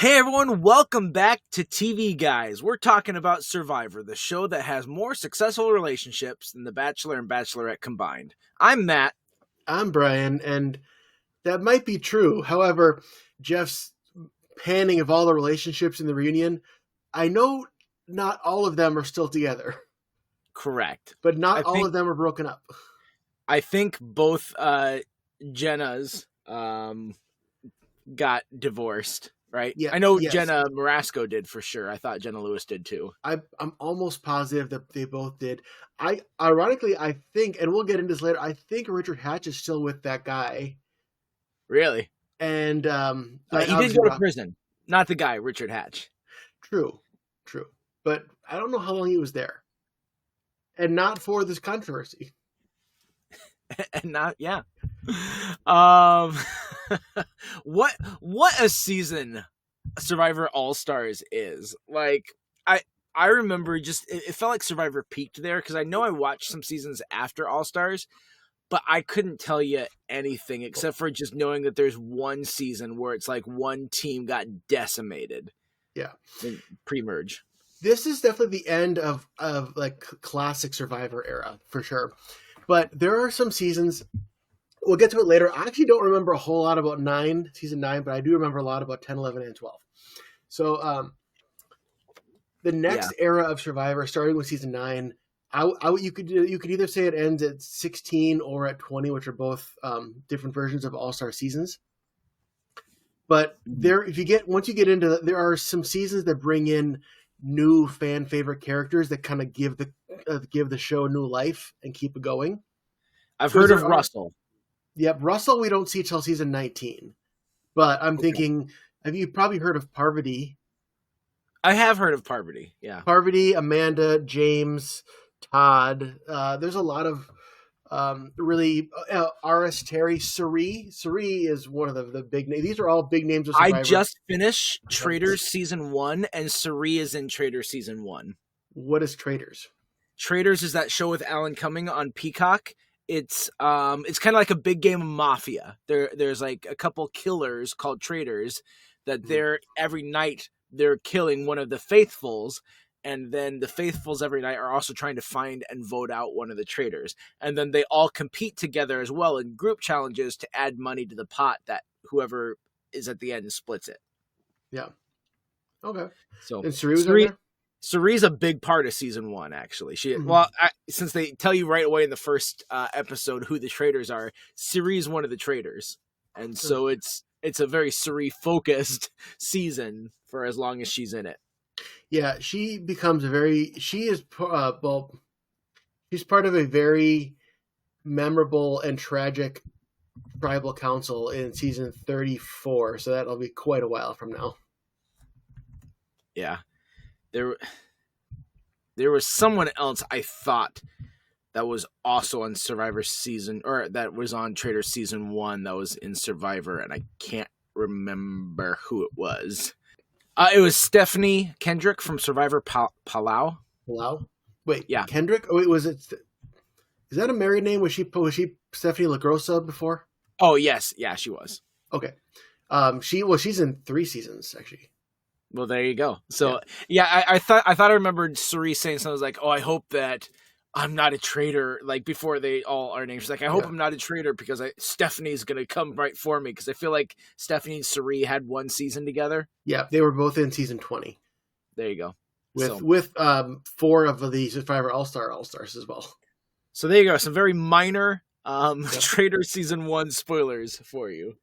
Hey everyone, welcome back to TV Guys. We're talking about Survivor, the show that has more successful relationships than The Bachelor and Bachelorette combined. I'm Matt. I'm Brian, and that might be true. However, Jeff's panning of all the relationships in the reunion, I know not all of them are still together, Correct. but not I all think of them are broken up. I think both Jenna's got divorced, right? Yeah, I know yes. Jenna Marasco did for sure. I thought Jenna Lewis did too. I'm almost positive that they both did. Ironically, I think, and we'll get into this later, I think Richard Hatch is still with that guy. Really? And but He did obviously go to prison. Not the guy, Richard Hatch. true. But I don't know how long he was there. And not for this controversy. And not um what a season Survivor All Stars is. Like I remember it felt like Survivor peaked there because I know I watched some seasons after All Stars, but I couldn't tell you anything except for just knowing that there's one season where it's like one team got decimated. Yeah. Pre-merge. This is definitely the end of like classic Survivor era for sure. But there are some seasons. We'll get to it later. I actually don't remember a whole lot about season 9, but I do remember a lot about 10, 11, and 12. So the next era of Survivor, starting with season 9, you could either say it ends at 16 or at 20, which are both different versions of All Star seasons. But once you get into there are some seasons that bring in new fan favorite characters that kind of give the show new life and keep it going. I've heard of Russell. Yep, Russell we don't see till season 19. But I'm thinking, have you probably heard of Parvati? I have heard of Parvati, yeah. Parvati, Amanda, James, Todd. There's a lot of really R.S. Terry, Cirie. Cirie is one of the big names. These are all big names of Survivor. I just finished Traitors season 1, and Cirie is in Traitors season 1. What is Traitors? Traitors is that show with Alan Cumming on Peacock. It's kind of like a big game of Mafia. There's like a couple killers called Traitors that every night they're killing one of the faithfuls, and then the faithfuls every night are also trying to find and vote out one of the traitors. And then they all compete together as well in group challenges to add money to the pot that whoever is at the end splits it. Yeah. Okay. So and Cirie was in there? Cirie's a big part of season 1, actually. Since they tell you right away in the first episode who the traitors are, Cirie's one of the traitors. And so it's a very Cirie-focused season for as long as she's in it. Yeah, she becomes she's part of a very memorable and tragic tribal council in season 34, so that'll be quite a while from now. Yeah. There was someone else I thought that was also on Survivor season, or that was on Traitors season 1 that was in Survivor, and I can't remember who it was. It was Stephanie Kendrick from Survivor Palau. Palau? Wait, yeah. Kendrick? Oh, wait, is that a married name? Was she Stephanie LaGrossa before? Oh, yes. Yeah, she was. Okay. She's in 3 seasons, actually. Well, there you go. So, I thought I remembered Cirie saying something like, "Oh, I hope that I'm not a traitor." Like before they all are named, she's like, "I hope I'm not a traitor because Stephanie's gonna come right for me." Because I feel like Stephanie and Cirie had one season together. Yeah, they were both in season 20. There you go. With 4 of the Survivor All-Stars as well. So there you go. Some very minor Traitors season 1 spoilers for you.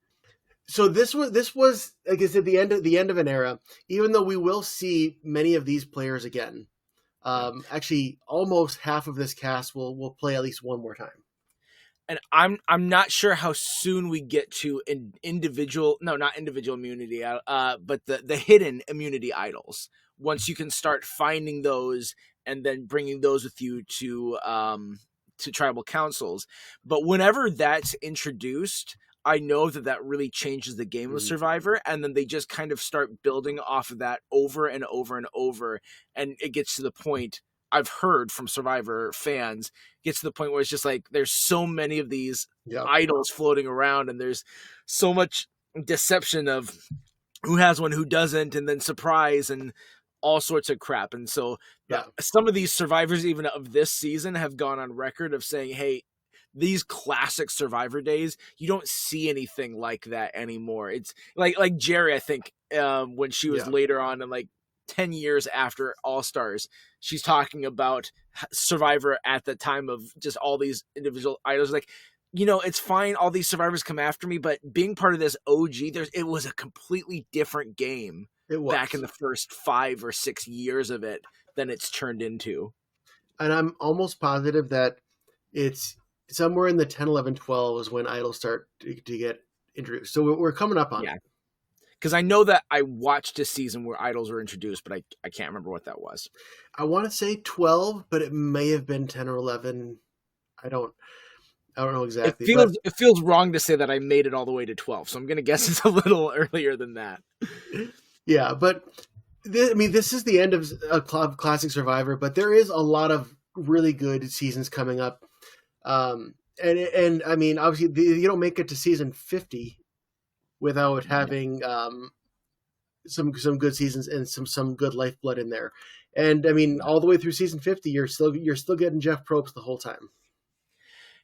So this was like I said, the end of an era. Even though we will see many of these players again, actually almost half of this cast will play at least one more time. And I'm not sure how soon we get to not individual immunity, but the hidden immunity idols. Once you can start finding those and then bringing those with you to tribal councils, but whenever that's introduced, I know that really changes the game of Survivor, and then they just kind of start building off of that over and over and over, and it gets to the point I've heard from Survivor fans, gets to the point where it's just like there's so many of these idols floating around, and there's so much deception of who has one, who doesn't, and then surprise and all sorts of crap. And so Yeah. some of these survivors, even of this season, have gone on record of saying, hey, these classic Survivor days, you don't see anything like that anymore. It's like Jerry, I think, when she was later on in like 10 years after All Stars, she's talking about Survivor at the time of just all these individual idols. Like, it's fine, all these survivors come after me, but being part of this OG, it was a completely different game back in the first 5 or 6 years of it than it's turned into. And I'm almost positive that it's somewhere in the 10, 11, 12 is when idols start to get introduced. So we're coming up on it. Because I know that I watched a season where idols were introduced, but I can't remember what that was. I want to say 12, but it may have been 10 or 11. I don't know exactly. It feels wrong to say that I made it all the way to 12, so I'm going to guess it's a little earlier than that. Yeah, but this is the end of a classic Survivor, but there is a lot of really good seasons coming up. And I mean, obviously, you don't make it to season 50 without having some good seasons and some good lifeblood in there. And I mean, all the way through season 50, you're still getting Jeff Probst the whole time.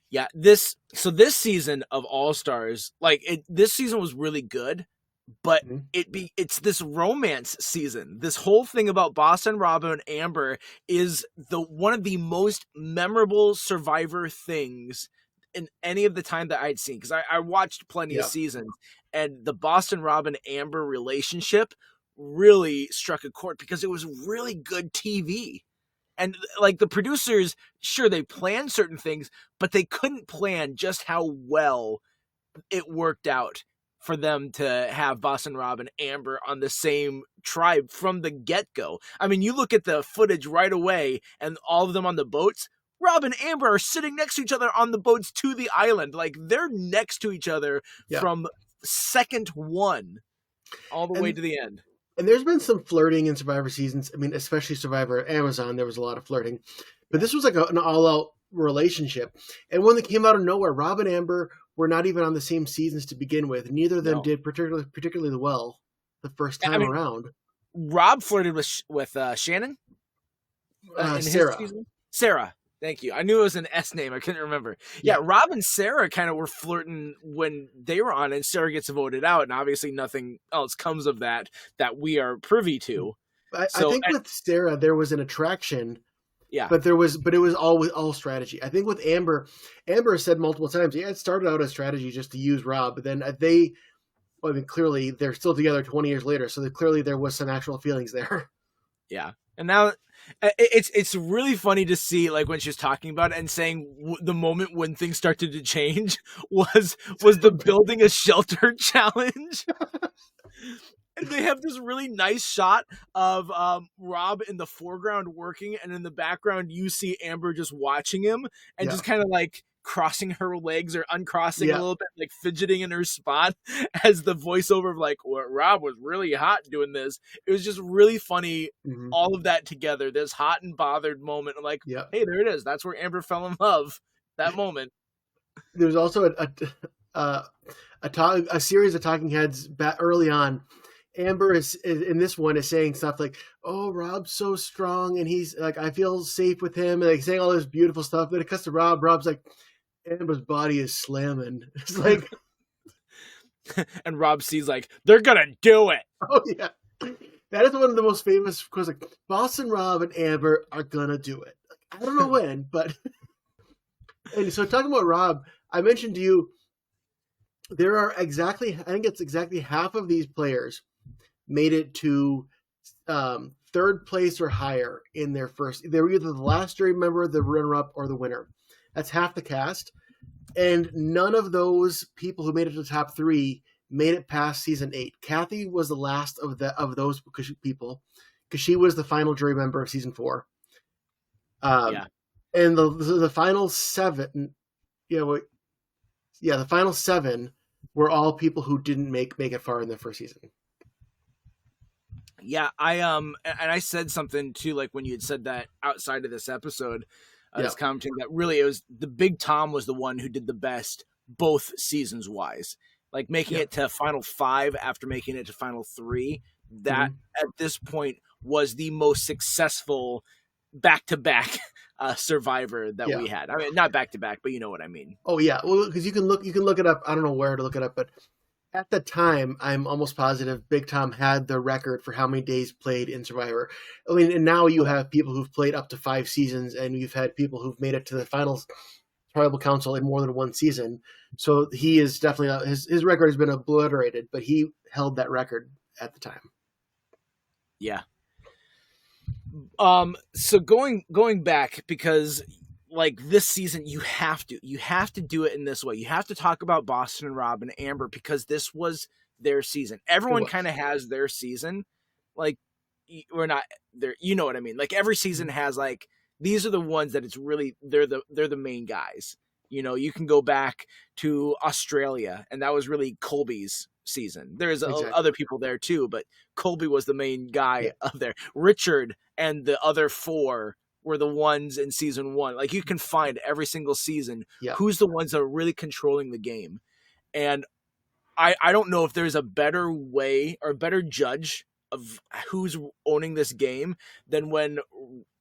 Yeah, this season of All Stars, this season was really good, but it's this romance season. This whole thing about Boston Rob and Amber is one of the most memorable Survivor things in any of the time that I'd seen, because I watched plenty of seasons, and the Boston Rob and Amber relationship really struck a chord because it was really good TV. And like the producers, sure, they planned certain things, but they couldn't plan just how well it worked out for them to have Boston Rob and Amber on the same tribe from the get-go. I mean, you look at the footage right away and all of them on the boats, Rob and Amber are sitting next to each other on the boats to the island. Like, they're next to each other from second one all the way to the end. And there's been some flirting in Survivor seasons. I mean, especially Survivor Amazon, there was a lot of flirting. But this was like an all-out relationship. And one that came out of nowhere. Rob and Amber were not even on the same seasons to begin with. Neither of them did particularly well the first time around. Rob flirted with Shannon? Sarah. Sarah. Thank you. I knew it was an S name. I couldn't remember. Yeah, Rob and Sarah kind of were flirting when they were on, and Sarah gets voted out, and obviously nothing else comes of that we are privy to. I think with Sarah there was an attraction. Yeah. But it was all strategy. I think with Amber said multiple times, it started out as strategy just to use Rob, but then clearly they're still together 20 years later, so clearly there was some actual feelings there. Yeah. And now it's really funny to see, like, when she was talking about it and saying the moment when things started to change was the building a shelter challenge. And they have this really nice shot of Rob in the foreground working, and in the background you see Amber just watching him and just kind of like crossing her legs or uncrossing a little bit, like fidgeting in her spot, as the voiceover of like, well, Rob was really hot doing this. It was just really funny, all of that together, this hot and bothered moment. I'm like, hey, there it is. That's where Amber fell in love, that moment. There's also a series of talking heads early on. Amber is in this one is saying stuff like, "Oh, Rob's so strong, and he's like, I feel safe with him," and like saying all this beautiful stuff. Then it cuts to Rob. Rob's like, "Amber's body is slamming." It's like, and Rob sees like, they're gonna do it. Oh yeah, that is one of the most famous quotes. Like, Boston Rob and Amber are gonna do it. I don't know when, but. And so talking about Rob, I mentioned to you, there are I think it's exactly half of these players made it to third place or higher in their first. They were either the last jury member, the runner-up, or the winner. That's half the cast, and none of those people who made it to the top three made it past season 8. Kathy was the last of those people because she was the final jury member of season 4. And the final 7, the final 7 were all people who didn't make it far in the first season. Yeah, and I said something too, like when you had said that outside of this episode, I was commenting that really it was the Big Tom was the one who did the best both seasons wise. like making Yeah. it to final 5 after making it to final 3. That Mhm. at this point was the most successful back-to-back survivor that Yeah. we had. I mean, not back-to-back, but you know what I mean. Oh yeah. Well, because you can look it up. I don't know where to look it up, but at the time, I'm almost positive Big Tom had the record for how many days played in Survivor. I mean, and now you have people who've played up to 5 seasons, and you've had people who've made it to the finals tribal council in more than one season. So he is definitely his record has been obliterated, but he held that record at the time. Yeah. So going back, because like this season you have to do it in this way. You have to talk about Boston and Rob and Amber because this was their season. Everyone kind of has their season. Like we're not there, you know what I mean? Like every season has like these are the ones that it's really they're the main guys. You know, you can go back to Australia, and that was really Colby's season. There's Exactly. other people there too, but Colby was the main guy Yeah. up there. Richard and the other 4 were the ones in season 1. Like you can find every single season Yeah. who's the ones that are really controlling the game. And I don't know if there's a better way or a better judge of who's owning this game than when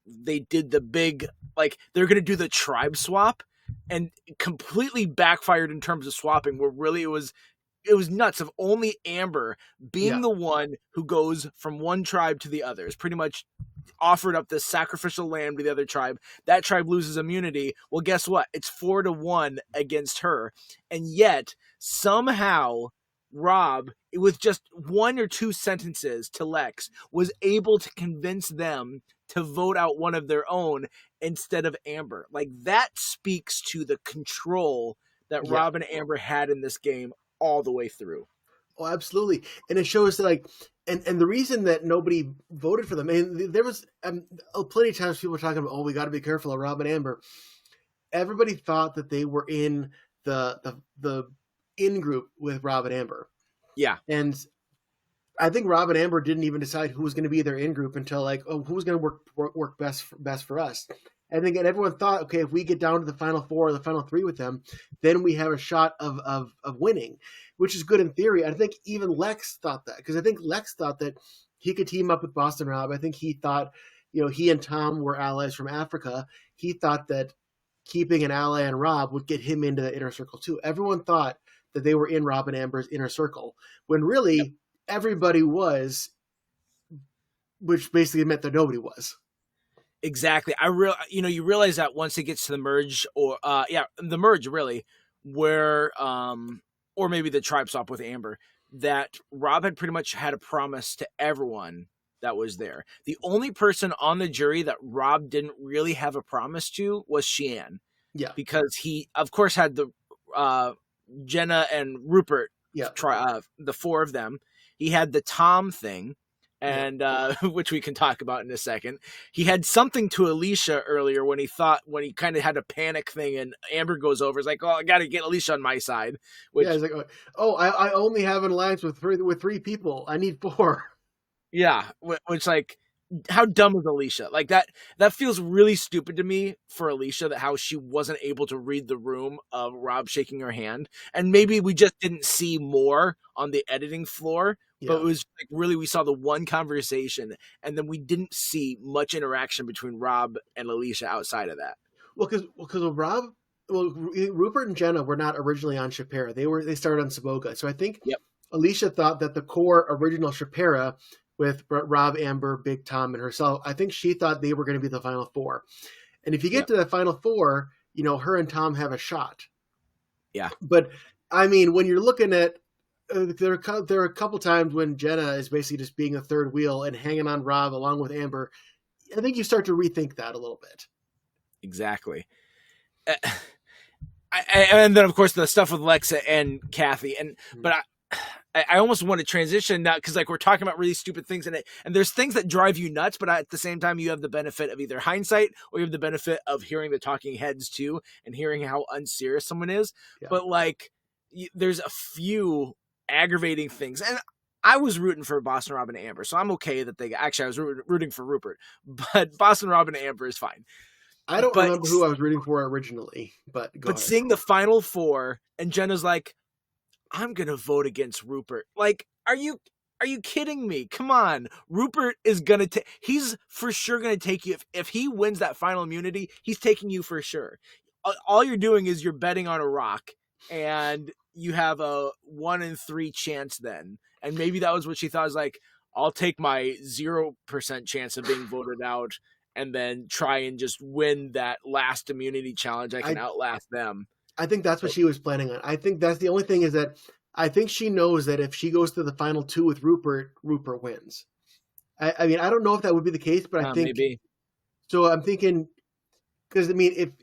they did the big, like they're going to do the tribe swap, and completely backfired in terms of swapping, where really it was nuts of only Amber being Yeah. the one who goes from one tribe to the other. It's pretty much offered up this sacrificial lamb to the other tribe. That tribe loses immunity. Well, guess what? It's 4-1 against her. And yet, somehow, Rob, with just 1 or 2 sentences to Lex, was able to convince them to vote out one of their own instead of Amber. Like, that speaks to the control that Yeah. Rob and Amber had in this game all the way through. Oh, absolutely. And it shows that like, and the reason that nobody voted for them, and there was plenty of times people were talking about, oh, we got to be careful of Rob and Amber. Everybody thought that they were in the in group with Rob and Amber. Yeah. And I think Rob and Amber didn't even decide who was going to be their in group until like, oh, who's going to work best for us. I think and everyone thought, okay, if we get down to the final 4 or the final 3 with them, then we have a shot of winning, which is good in theory. I think even Lex thought that, because I think Lex thought that he could team up with Boston Rob. I think he thought, he and Tom were allies from Africa. He thought that keeping an ally on Rob would get him into the inner circle too. Everyone thought that they were in Rob and Amber's inner circle, when really everybody was, which basically meant that nobody was. Exactly. You realize that once it gets to the merge, or the merge really, where or maybe the tribe swap with Amber, that Rob had pretty much had a promise to everyone that was there. The only person on the jury that Rob didn't really have a promise to was Sheehan. Yeah. Because he, of course, had the Jenna and Rupert, the 4 of them. He had the Tom thing, and which we can talk about in a second. He had something to Alicia earlier when he kind of had a panic thing, and Amber goes over. It's like, oh, I got to get Alicia on my side. Which, he's like, oh, I only have an alliance with 3 people. I need 4. Yeah, which like, how dumb is Alicia? Like that feels really stupid to me for Alicia, that how she wasn't able to read the room of Rob shaking her hand. And maybe we just didn't see more on the editing floor, but it was like really we saw the one conversation, and then we didn't see much interaction between Rob and Alicia outside of that. Well, because Rupert and Jenna were not originally on Shapira. They started on Saboga. So I think Alicia thought that the core original Shapira, with Rob, Amber, Big Tom, and herself, I think she thought they were going to be the final 4. And if you get to the final 4, her and Tom have a shot. Yeah. But I mean, when you're looking at there are a couple times when Jenna is basically just being a third wheel and hanging on Rob along with Amber, I think you start to rethink that a little bit. Exactly. And then of course the stuff with Lexa and Kathy, but I almost want to transition now, because like we're talking about really stupid things, and there's things that drive you nuts, but at the same time you have the benefit of either hindsight or you have the benefit of hearing the talking heads too, and hearing how unserious someone is. Yeah. But like there's a few aggravating things, and I was rooting for Boston, Rob, and Amber, so I'm okay that I was rooting for Rupert, but Boston, Rob, and Amber is fine. I don't remember who I was rooting for originally, but seeing the final 4, and Jenna's like, I'm gonna vote against Rupert. Like, are you kidding me? Come on. Rupert is gonna take, he's for sure gonna take you. If he wins that final immunity, he's taking you for sure. All you're doing is you're betting on a rock, and you have a 1 in 3 chance then. And maybe that was what she thought, was like, I'll take my 0% chance of being voted out and then try and just win that last immunity challenge. I can outlast them. I think that's what she was planning on. I think that's the only thing, is that I think she knows that if she goes to the final 2 with Rupert, Rupert wins. I mean, I don't know if that would be the case, but I think maybe. So. I'm thinking, because I mean,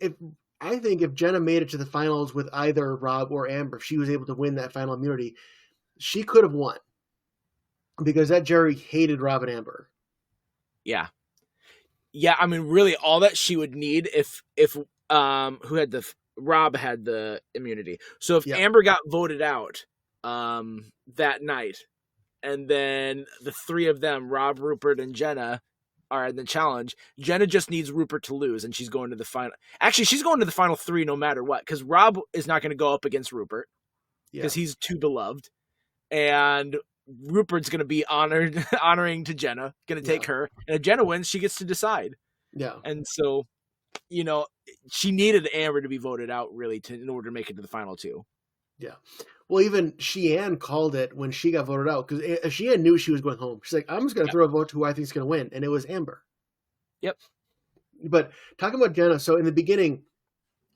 if Jenna made it to the finals with either Rob or Amber, if she was able to win that final immunity, she could have won, because that jury hated Rob and Amber. Yeah. I mean, really, all that she would need if Rob had the immunity. So if Amber got voted out that night, and then the 3 of them, Rob, Rupert, and Jenna, are in the challenge, Jenna just needs Rupert to lose, and she's going to the final. Actually, she's going to the final 3 no matter what, because Rob is not going to go up against Rupert because he's too beloved, and Rupert's going to be honoring to Jenna, going to take her, and if Jenna wins, she gets to decide. Yeah, and so, she needed Amber to be voted out, really, in order to make it to the final 2. Yeah. Well, even Sheehan called it when she got voted out, because Sheehan knew she was going home. She's like, I'm just going to throw a vote to who I think is going to win, and it was Amber. Yep. But talking about Jenna, so in the beginning,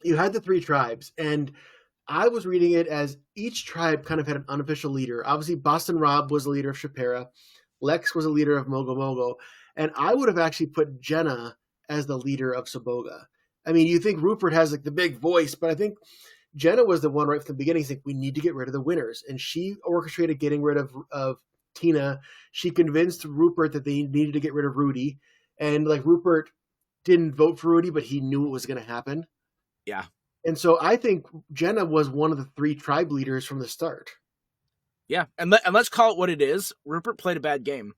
you had the 3 tribes, and I was reading it as each tribe kind of had an unofficial leader. Obviously, Boston Rob was the leader of Chapera. Lex was the leader of Mogo Mogo. And I would have actually put Jenna as the leader of Saboga. I mean, you think Rupert has like the big voice, but I think Jenna was the one right from the beginning saying, we need to get rid of the winners. And she orchestrated getting rid of Tina. She convinced Rupert that they needed to get rid of Rudy. And like Rupert didn't vote for Rudy, but he knew it was going to happen. Yeah. And so I think Jenna was one of the 3 tribe leaders from the start. Yeah. And let's call it what it is. Rupert played a bad game.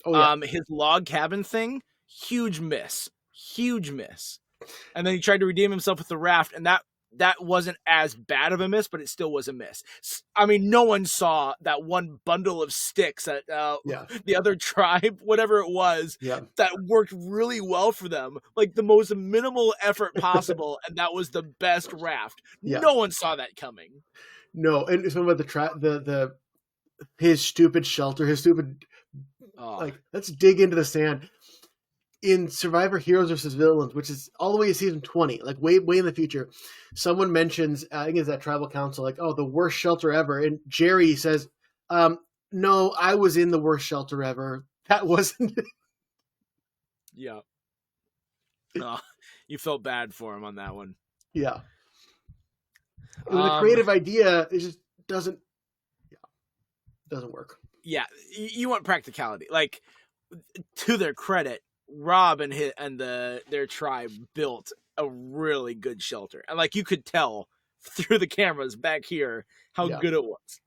Oh, yeah. His log cabin thing, huge miss. And then he tried to redeem himself with the raft, and that wasn't as bad of a miss, but it still was a miss. I mean, no one saw that one bundle of sticks at the other tribe, whatever it was, that worked really well for them. Like the most minimal effort possible, and that was the best raft. Yeah. No one saw that coming. No, and something about his stupid shelter, like, let's dig into the sand. In Survivor Heroes vs. Villains, which is all the way to season 20, like way in the future, someone mentions, I think it's that tribal council, like, oh, the worst shelter ever. And Jerry says, no, I was in the worst shelter ever. That wasn't it. Yeah. You felt bad for him on that one. Yeah. The creative idea, it just doesn't work. Yeah. You want practicality. Like, to their credit, Rob and their tribe built a really good shelter, and like you could tell through the cameras back here how good it was.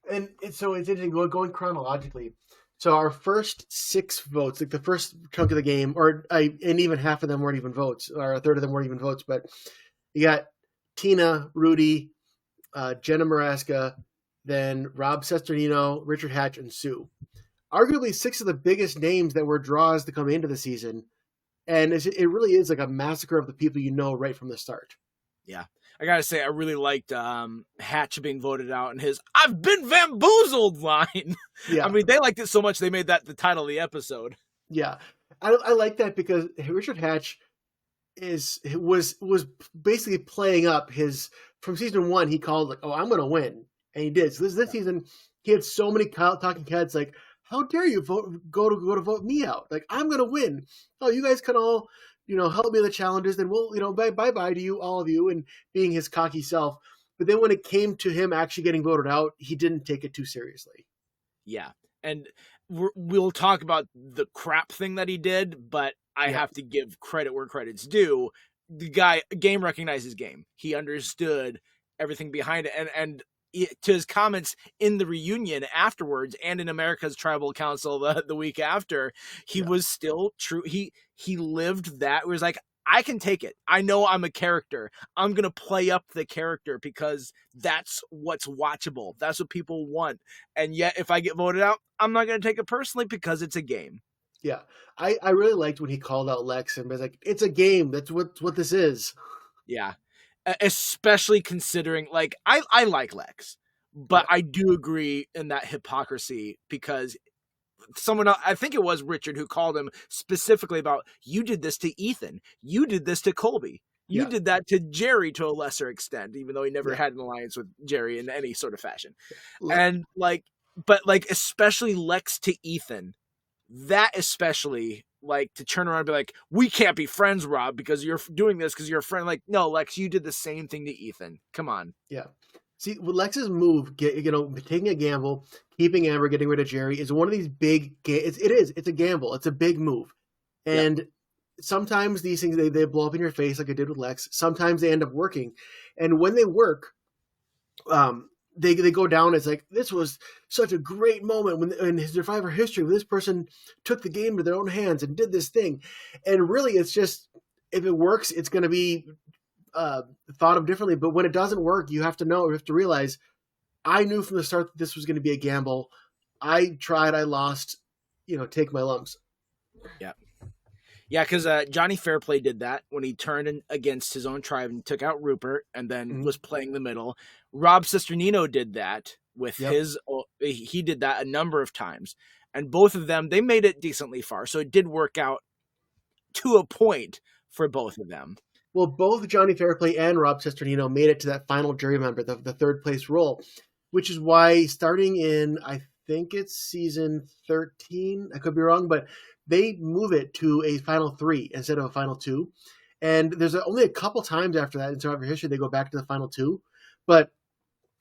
And so it's interesting going chronologically. So our first 6 votes, like the first chunk of the game, and even half of them weren't even votes, or a third of them weren't even votes. But you got Tina, Rudy, Jenna Maraska, then Rob Cesternino, Richard Hatch, and Sue. Arguably 6 of the biggest names that were draws to come into the season. And it really is like a massacre of the people you know right from the start. Yeah. I got to say, I really liked Hatch being voted out and his "I've been bamboozled" line. Yeah. I mean, they liked it so much they made that the title of the episode. Yeah. I like that because Richard Hatch was basically playing up his, from season 1, he called like, oh, I'm going to win. And he did. So this season, he had so many talking heads like, how dare you go to vote me out? Like, I'm going to win. Oh, you guys can all, help me in the challenges. Then we'll, bye-bye to you, all of you, and being his cocky self. But then when it came to him actually getting voted out, he didn't take it too seriously. Yeah. And we'll talk about the crap thing that he did, but I have to give credit where credit's due. The guy, game recognizes game. He understood everything behind it. And to his comments in the reunion afterwards and in America's Tribal Council the week after, he was still true. He lived that. It was like, I can take it. I know I'm a character. I'm going to play up the character because that's what's watchable. That's what people want. And yet, if I get voted out, I'm not going to take it personally because it's a game. Yeah, I really liked when he called out Lex and was like, "It's a game. That's what this is." Yeah. Especially considering, like, I like Lex, but I do agree in that hypocrisy because someone else, I think it was Richard, who called him specifically about, you did this to Ethan. You did this to Colby. You Yeah. did that to Jerry to a lesser extent, even though he never Yeah. had an alliance with Jerry in any sort of fashion. Le- And like, but like, especially Lex to Ethan, that especially, like, to turn around and be like, we can't be friends, Rob, because you're doing this because you're a friend. Like, no, Lex, you did the same thing to Ethan. Come on. Yeah. See, with Lex's move, taking a gamble, keeping Amber, getting rid of Jerry, is one of these big. It's a gamble. It's a big move, and sometimes these things they blow up in your face, like I did with Lex. Sometimes they end up working, and when they work, they go down as like, this was such a great moment when in his Survivor history, when this person took the game to their own hands and did this thing, and really, it's just, if it works, it's going to be thought of differently. But when it doesn't work, you have to realize, I knew from the start that this was going to be a gamble. I tried, I lost, take my lumps. Yeah, because Johnny Fairplay did that when he turned against his own tribe and took out Rupert and then was playing the middle. Rob Cesternino did that with his. He did that a number of times. And both of them, they made it decently far. So it did work out to a point for both of them. Well, both Johnny Fairplay and Rob Cesternino made it to that final jury member, the third place role, which is why starting in, I think it's season 13, I could be wrong, but they move it to a final 3 instead of a final 2. And there's only a couple times after that in Survivor history they go back to the final 2. But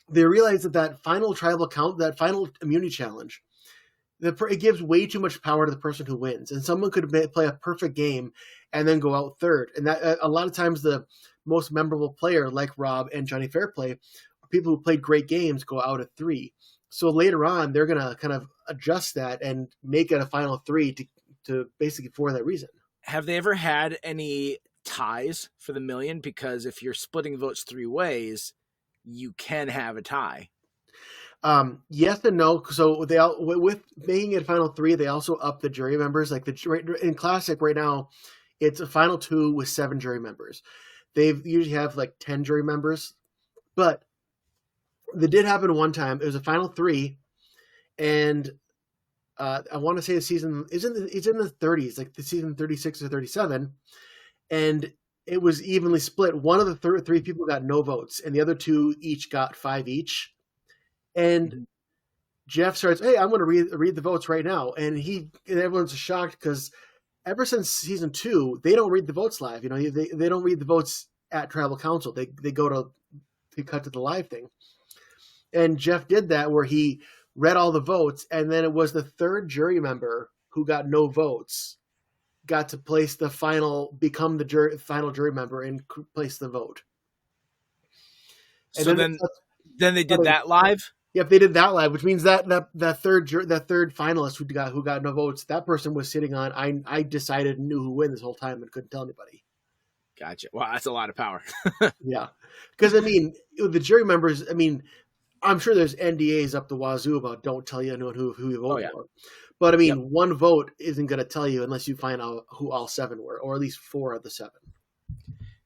they realize that final tribal count, that final immunity challenge, it gives way too much power to the person who wins. And someone could play a perfect game and then go out third. And that a lot of times the most memorable player, like Rob and Johnny Fairplay, people who played great games, go out at 3. So later on, they're going to kind of adjust that and make it a final 3 to basically for that reason. Have they ever had any ties for the million? Because if you're splitting votes 3 ways, you can have a tie. Yes and no. So they with making it final 3, they also up the jury members. Like in Classic right now, it's a final 2 with 7 jury members. They usually have like 10 jury members, but that did happen one time. It was a final 3, and I want to say the season it's in the 30s, like the season 36 or 37, and it was evenly split. One of the 3 people got no votes, and the other 2 each got 5 each. And Jeff starts, "Hey, I'm going to read the votes right now," and everyone's shocked because ever since season 2, they don't read the votes live. They don't read the votes at Tribal Council. They go to cut to the live thing, and Jeff did that where he read all the votes, and then it was the third jury member who got no votes got to become the final jury member and place the vote. And so then they did that live. Yep, they did that live, which means that third finalist who got no votes, that person was sitting on, I decided and knew who won this whole time and couldn't tell anybody. Gotcha. Wow, that's a lot of power. Yeah, because the jury members, I'm sure there's NDAs up the wazoo about don't tell anyone who you voted for. But one vote isn't going to tell you unless you find out who all 7 were, or at least 4 of the 7.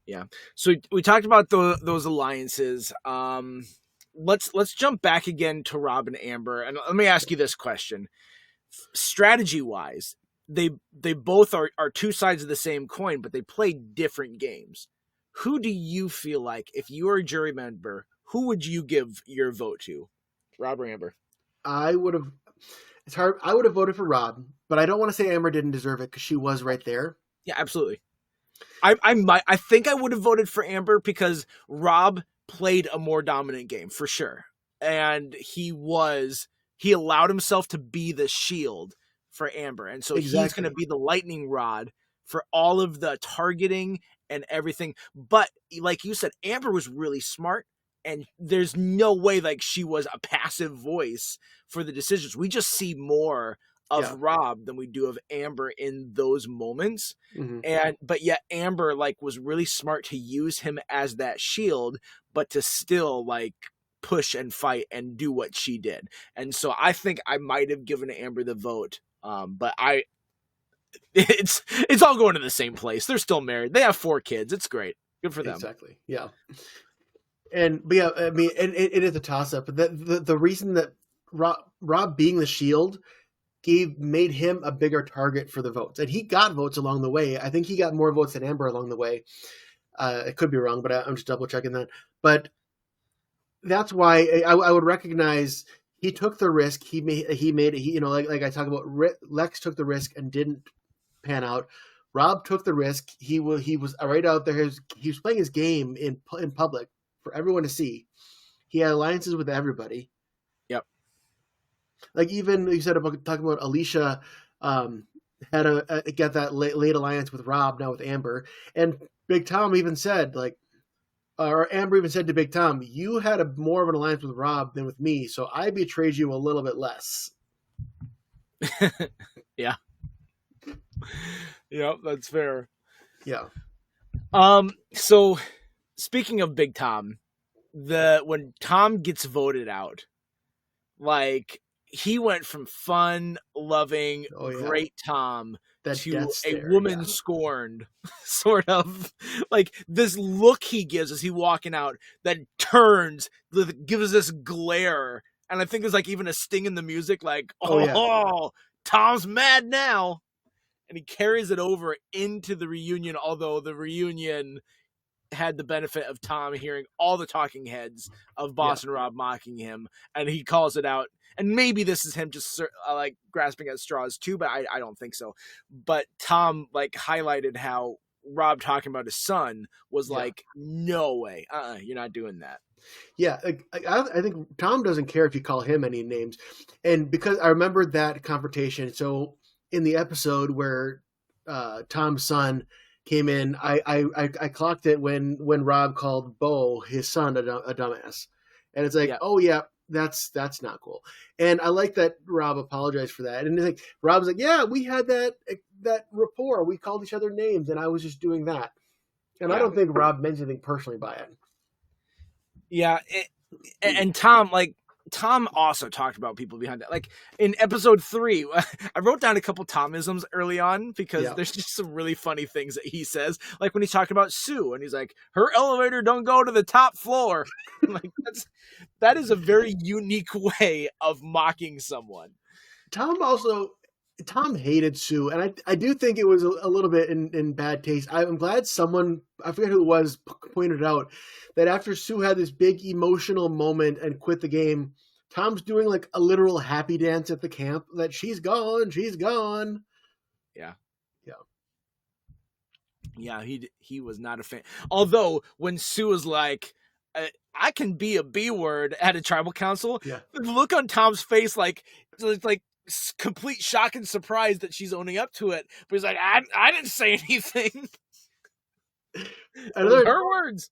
Yeah. So we talked about those alliances. Let's jump back again to Rob and Amber, and let me ask you this question: strategy wise, they both are 2 sides of the same coin, but they play different games. Who do you feel like, if you were a jury member, who would you give your vote to, Rob or Amber? It's hard. I would have voted for Rob, but I don't want to say Amber didn't deserve it because she was right there. Yeah, absolutely. I think I would have voted for Amber because Rob played a more dominant game for sure, and he allowed himself to be the shield for Amber, and so he's going to be the lightning rod for all of the targeting and everything. But like you said, Amber was really smart, and there's no way like she was a passive voice for the decisions. We just see more of Yeah. Rob than we do of Amber in those moments. Hmm. But yet Amber like was really smart to use him as that shield, but to still like push and fight and do what she did. And so I think I might have given Amber the vote. But it's all going to the same place. They're still married. They have 4 kids. It's great. Good for them. Exactly. Yeah. But yeah, I mean, it is a toss up. But the reason that Rob being the shield made him a bigger target for the votes, and he got votes along the way. I think he got more votes than Amber along the way. It could be wrong, but I'm just double checking that. But that's why I would recognize he took the risk. He made like I talk about. Lex took the risk and didn't pan out. Rob took the risk. He was right out there. He was playing his game in public for everyone to see. He had alliances with everybody. Yep. Like even you said about talking about Alicia had get that late alliance with Rob, now with Amber, and Big Tom even said or Amber even said to Big Tom, "You had more of an alliance with Rob than with me, so I betrayed you a little bit less." Yeah. Yep, that's fair. Yeah. So speaking of Big Tom, when Tom gets voted out, like he went from fun, loving, great Tom to a woman scorned, sort of like this look he gives as he walking out that turns, gives this glare, and I think there's like even a sting in the music, like Tom's mad now, and he carries it over into the reunion. Although the reunion had the benefit of Tom hearing all the talking heads of Boss and Rob mocking him, and he calls it out. And maybe this is him just like grasping at straws too, but I don't think so. But Tom like highlighted how Rob talking about his son was like, no way, you're not doing that. Yeah, I think Tom doesn't care if you call him any names, and because I remember that confrontation. So in the episode where Tom's son came in, I clocked it when Rob called Bo, his son, a dumbass, and it's like, oh yeah, that's not cool. And I like that Rob apologized for that, and like Rob's like, yeah, we had that rapport, we called each other names, and I was just doing that, and I don't think Rob meant anything personally by it. Yeah, and Tom also talked about people behind that. Like in episode 3, I wrote down a couple Tomisms early on because there's just some really funny things that he says. Like when he's talking about Sue and he's like, her elevator don't go to the top floor. Like that is a very unique way of mocking someone. Tom hated Sue, and I do think it was a little bit in bad taste. I'm glad someone, I forget who it was, pointed out that after Sue had this big emotional moment and quit the game, Tom's doing like a literal happy dance at the camp that she's gone. Yeah. Yeah, he was not a fan. Although when Sue was like, I can be a B word at a tribal council, the look on Tom's face like complete shock and surprise that she's owning up to it, but he's like, I didn't say anything. Her words.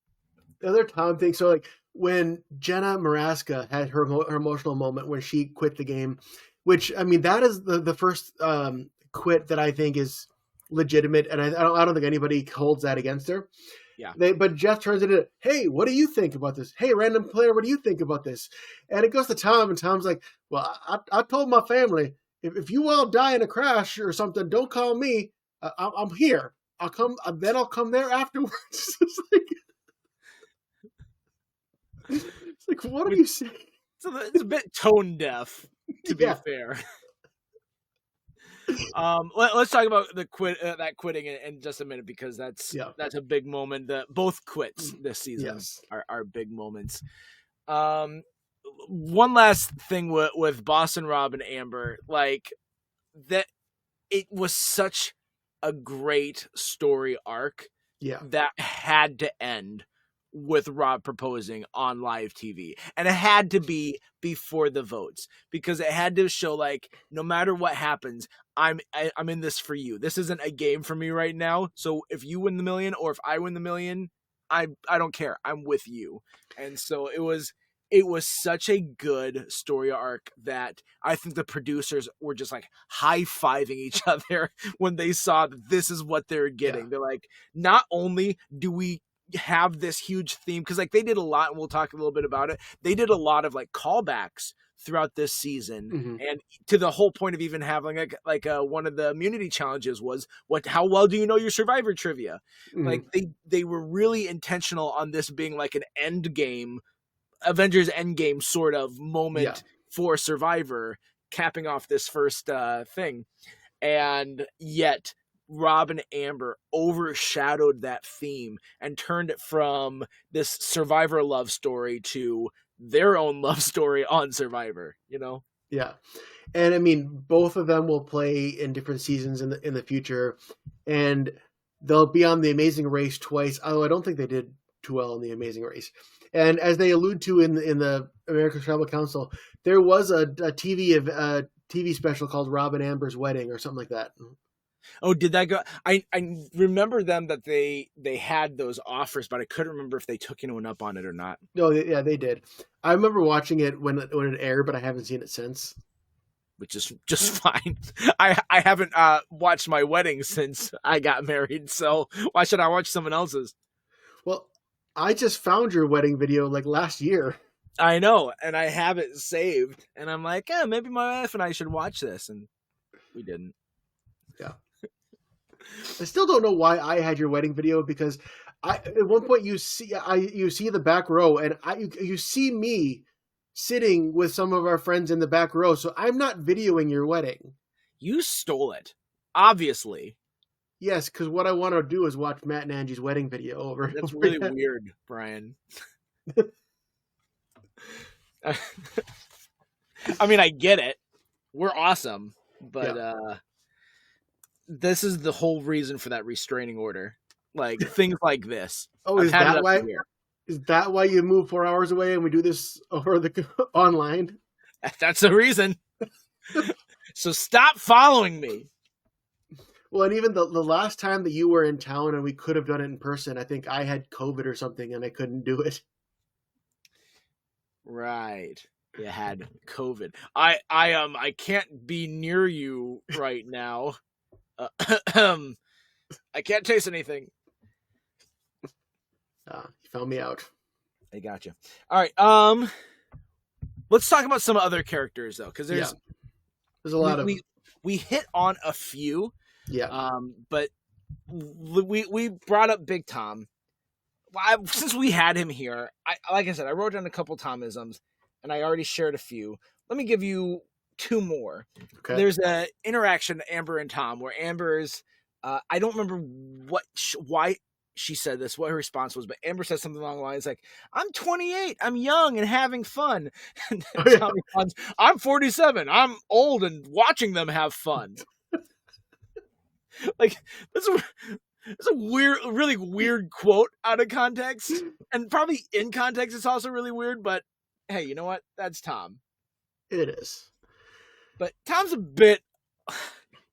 The other Tom thing, so like when Jenna Maraska had her emotional moment when she quit the game, which I mean that is the first quit that I think is legitimate, and I don't think anybody holds that against her. Yeah. But Jeff turns it into, hey, what do you think about this? Hey, random player, what do you think about this? And it goes to Tom, and Tom's like, well, I told my family, if you all die in a crash or something, don't call me. I'm here. I'll come. Then I'll come there afterwards. It's like, what are you saying? So it's a bit tone deaf, to be fair. Let's talk about the that quitting in just a minute, because that's a big moment. Both quits this season are big moments. One last thing with Boss and Rob and Amber, like that, it was such a great story arc that had to end with Rob proposing on live TV, and it had to be before the votes, because it had to show like, no matter what happens, I'm in this for you. This isn't a game for me right now. So if you win the million or if I win the million, I don't care. I'm with you. And so it was it was such a good story arc that I think the producers were just like high-fiving each other when they saw that this is what they're getting. Yeah. They're like, not only do we have this huge theme, because like they did a lot, and we'll talk a little bit about it. They did a lot of like callbacks throughout this season, and to the whole point of even having one of the immunity challenges was how well do you know your Survivor trivia? Like they were really intentional on this being like an end game, Avengers Endgame sort of moment for Survivor, capping off this first thing. And yet Rob and Amber overshadowed that theme and turned it from this Survivor love story to their own love story on Survivor, you know? Yeah. And I mean, both of them will play in different seasons in the future, and they'll be on The Amazing Race twice, although I don't think they did too well in The Amazing Race. And as they allude to in the American Tribal Council, there was a TV special called Rob and Amber's Wedding or something like that. Oh, did that go? I remember them that they had those offers, but I couldn't remember if they took anyone up on it or not. No, yeah, they did. I remember watching it when it aired, but I haven't seen it since. Which is just fine. I haven't watched my wedding since I got married, so why should I watch someone else's? Well, I just found your wedding video like last year. I know, and I have it saved, and I'm like, maybe my wife and I should watch this, and we didn't. Yeah. I still don't know why I had your wedding video, because at one point you see the back row, and you see me sitting with some of our friends in the back row, so I'm not videoing your wedding. You stole it, obviously. Yes, because what I want to do is watch Matt and Angie's wedding video over. That's really weird, Brian. I mean, I get it. We're awesome, but this is the whole reason for that restraining order. Like things like this. Oh, is that why? Is that why you move 4 hours away and we do this over the online? That's the reason. So stop following me. Well, and even the last time that you were in town and we could have done it in person, I think I had COVID or something and I couldn't do it. Right. You had COVID. I can't be near you right now. I can't taste anything. You found me out. I got you. All right. Let's talk about some other characters though, because there's a lot of we hit on a few. Yeah. But we brought up Big Tom. Since we had him here, like I said, I wrote down a couple Tomisms, and I already shared a few. Let me give you two more. Okay. There's a interaction, Amber and Tom, where Amber's I don't remember why she said this, what her response was, but Amber says something along the lines like, "I'm 28, I'm young and having fun." And Tom responds, "I'm 47, I'm old and watching them have fun." Like that's a weird, really weird quote out of context, and probably in context it's also really weird. But hey, you know what? That's Tom. It is. But Tom's a bit.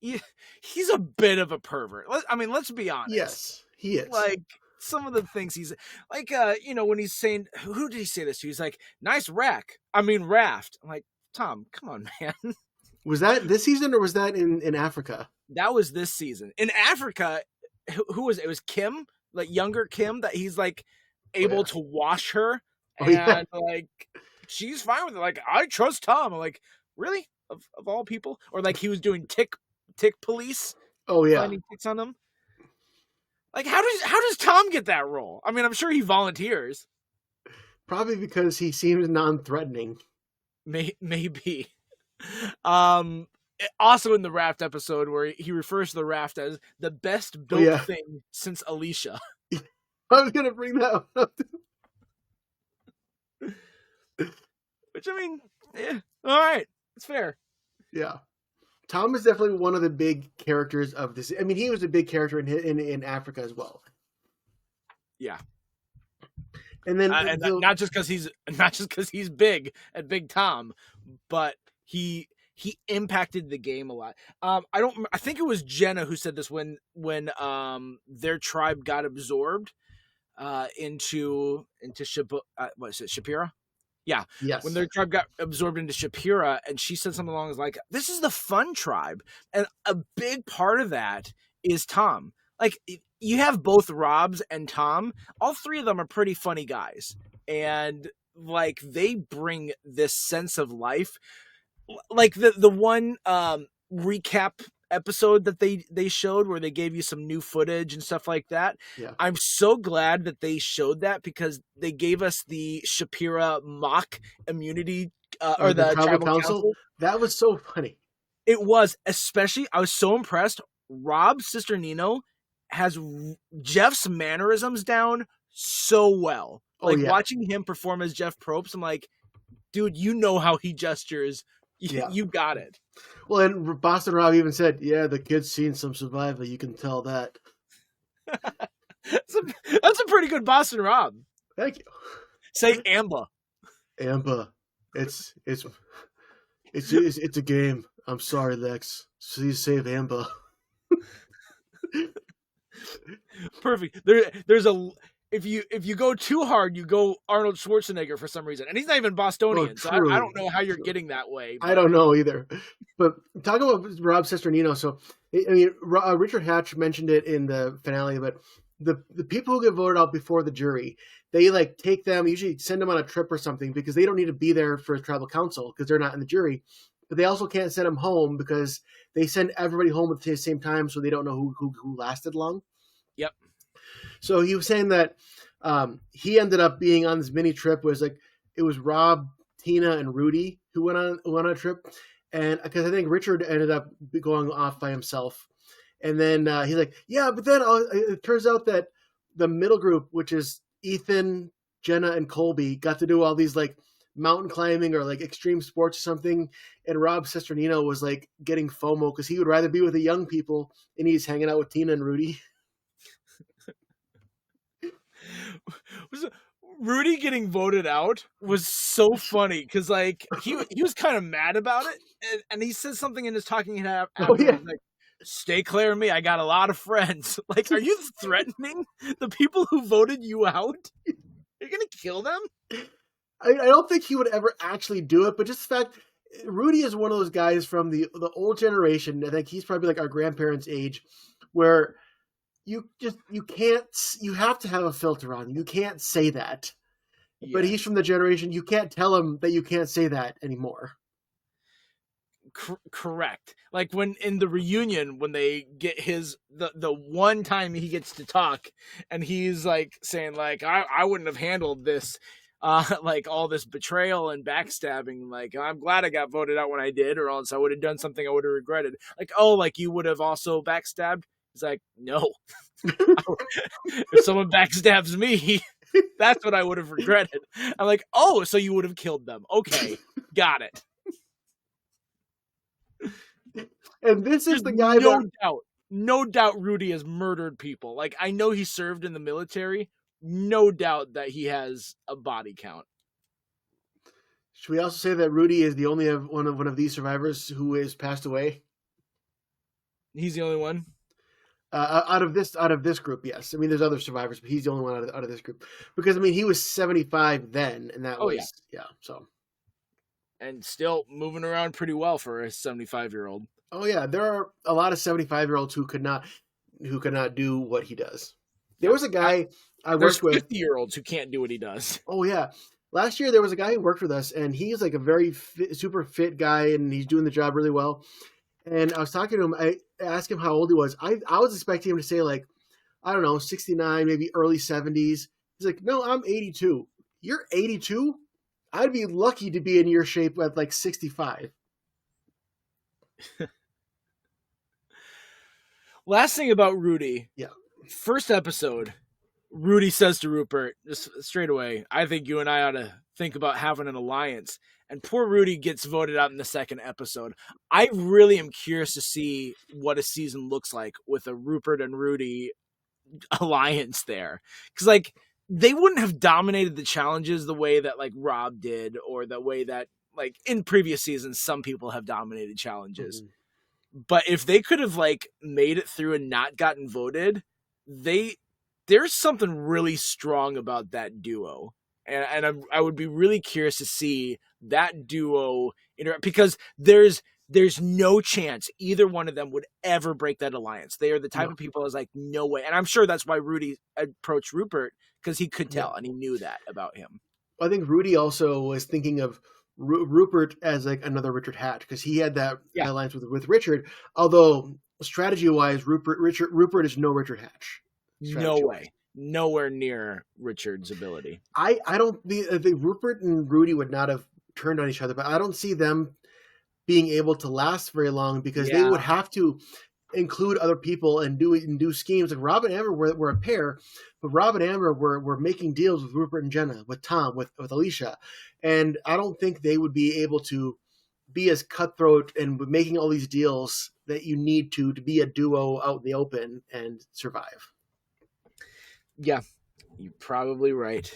He's a bit of a pervert. I mean, let's be honest. Yes, he is. Like some of the things he's like, when he's saying, who did he say this to? He's like, "Nice raft." I'm like, Tom, come on, man. Was that this season or was that in Africa? That was this season. In Africa, who was it? It was Kim, like younger Kim, that he's like able to wash her, and like she's fine with it. Like, I trust Tom. I'm like, really? Of all people? Or like he was doing tick police. Oh yeah, finding ticks on them. Like, how does Tom get that role? I mean, I'm sure he volunteers. Probably because he seems non-threatening. Maybe. Also in the raft episode where he refers to the raft as the best built thing since Alicia. I was gonna bring that up. Which, I mean, all right, it's fair. Yeah, Tom is definitely one of the big characters of this. I mean, he was a big character in Africa as well. Yeah, and then not just because he's big at Big Tom, but he impacted the game a lot. I think it was Jenna who said this when their tribe got absorbed into what is it, Shapira? Yeah, when Yes. their tribe got absorbed into Shapira, and she said something along like, "This is the fun tribe," and a big part of that is Tom. Like you have both Robs and Tom. All three of them are pretty funny guys, and like they bring this sense of life. Like the one recap episode that they showed where they gave you some new footage and stuff like that. Yeah. I'm so glad that they showed that because they gave us the Shapira mock immunity or The the tribal tribal council, council. that was so funny. It was, especially I was so impressed. Rob's sister Nino has Jeff's mannerisms down so well. Oh Like yeah. watching him perform as Jeff Probst, I'm like, dude, you know how he gestures. Yeah. You got it. Well, and Boston Rob even said, "Yeah, the kid's seen some Survivor. You can tell that." That's a pretty good Boston Rob. Thank you. Say Amba. Amber, it's a game. I'm sorry, Lex. Please save Amber. Perfect. There's a if you go too hard, you go Arnold Schwarzenegger for some reason, and he's not even Bostonian, so I don't know how you're getting that way. But I don't know either. But talk about Rob's sister Nino. So I mean, Richard Hatch mentioned it in the finale, but the people who get voted out before the jury, they like take them, usually send them on a trip or something because they don't need to be there for tribal council because they're not in the jury. But they also can't send them home because they send everybody home at the same time, so they don't know who lasted long. Yep. So he was saying that he ended up being on this mini trip. Was like it was Rob, Tina, and Rudy who went on a trip, and because I think Richard ended up going off by himself, and then he's like, yeah, but then it turns out that the middle group, which is Ethan, Jenna, and Colby, got to do all these like mountain climbing or like extreme sports or something, and Rob's sister Nino was like getting FOMO because he would rather be with the young people, and he's hanging out with Tina and Rudy. Rudy getting voted out was so funny because like he was kind of mad about it, and he says something in his talking head after, like, "Stay clear of me. I got a lot of friends." Like, are you threatening the people who voted you out? You're gonna kill them? I don't think he would ever actually do it, but just the fact Rudy is one of those guys from the old generation. I think he's probably like our grandparents' age, where you have to have a filter on. You can't say that. Yeah. But he's from the generation you can't tell him that you can't say that anymore. Correct. Like when in the reunion, when they get the one time he gets to talk, and he's like saying like I wouldn't have handled this. Like all this betrayal and backstabbing, like I'm glad I got voted out when I did, or else I would have done something I would have regretted. Like, oh, like you would have also backstabbed. He's like, no. If someone backstabs me, that's what I would have regretted. I'm like, oh, so you would have killed them. Okay, got it. And this is the guy no doubt Rudy has murdered people. Like, I know he served in the military. No doubt that he has a body count. Should we also say that Rudy is the only one of these survivors who has passed away? He's the only one? Out of this group, yes. I mean, there's other survivors, but he's the only one out of this group. Because I mean, he was 75 then, and that was yeah. So, and still moving around pretty well for a 75-year-old. Oh yeah, there are a lot of 75-year-olds who could not do what he does. There was a guy I worked with. 50-year-olds who can't do what he does. Oh yeah, last year there was a guy who worked with us, and he's like a very super fit guy, and he's doing the job really well. And I was talking to him. I asked him how old he was. I was expecting him to say like, I don't know, 69, maybe early 70s. He's like, no, I'm 82. You're 82? I'd be lucky to be in your shape at like 65. Last thing about Rudy. Yeah. First episode, Rudy says to Rupert, just straight away, I think you and I ought to think about having an alliance. And poor Rudy gets voted out in the second episode. I really am curious to see what a season looks like with a Rupert and Rudy alliance there. Because, like, they wouldn't have dominated the challenges the way that, like, Rob did, or the way that, like, in previous seasons, some people have dominated challenges. Mm-hmm. But if they could have, like, made it through and not gotten voted, there's something really strong about that duo. I would be really curious to see that duo interact, because there's no chance either one of them would ever break that alliance. They are the type No. of people that's like, no way. And I'm sure that's why Rudy approached Rupert, because he could Yeah. tell and he knew that about him. I think Rudy also was thinking of Rupert as like another Richard Hatch because he had that Yeah. alliance with Richard. Although strategy wise, Rupert is no Richard Hatch. No way. Nowhere near Richard's ability. I don't the Rupert and Rudy would not have turned on each other, but I don't see them being able to last very long because they would have to include other people and do schemes. Like Rob and Amber were a pair, but Rob and Amber were making deals with Rupert and Jenna, with Tom, with Alicia, and I don't think they would be able to be as cutthroat and making all these deals that you need to be a duo out in the open and survive. Yeah, you're probably right.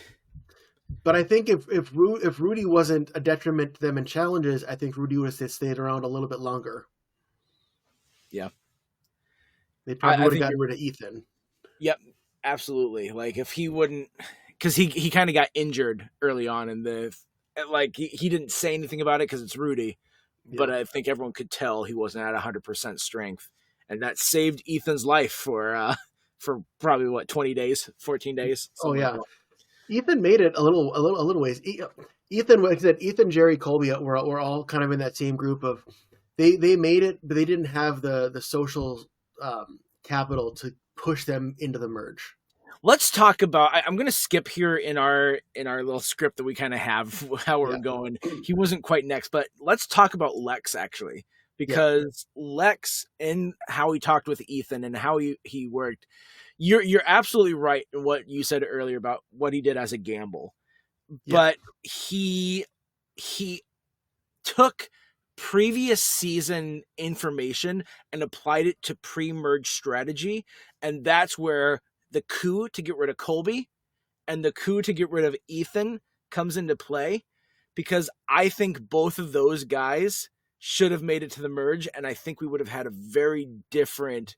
But I think if Rudy wasn't a detriment to them in challenges, I think Rudy would have stayed around a little bit longer. Yeah. They probably would have gotten rid of Ethan. Yep, absolutely. Like if he wouldn't, because he kind of got injured early on in the, like he didn't say anything about it because it's Rudy, but I think everyone could tell he wasn't at 100% strength, and that saved Ethan's life for probably what 20 days, 14 days. Oh yeah, like Ethan made it a little ways. Ethan, like I said, Ethan, Jerry, Colby were all kind of in that same group of they made it, but they didn't have the social capital to push them into the merge. Let's talk about. I'm going to skip here in our little script that we kind of have how we're going. He wasn't quite next, but let's talk about Lex actually, because Lex and how he talked with Ethan and how he worked. You're absolutely right in what you said earlier about what he did as a gamble, but he took previous season information and applied it to pre-merge strategy, and that's where the coup to get rid of Colby and the coup to get rid of Ethan comes into play, because I think both of those guys should have made it to the merge, and I think we would have had a very different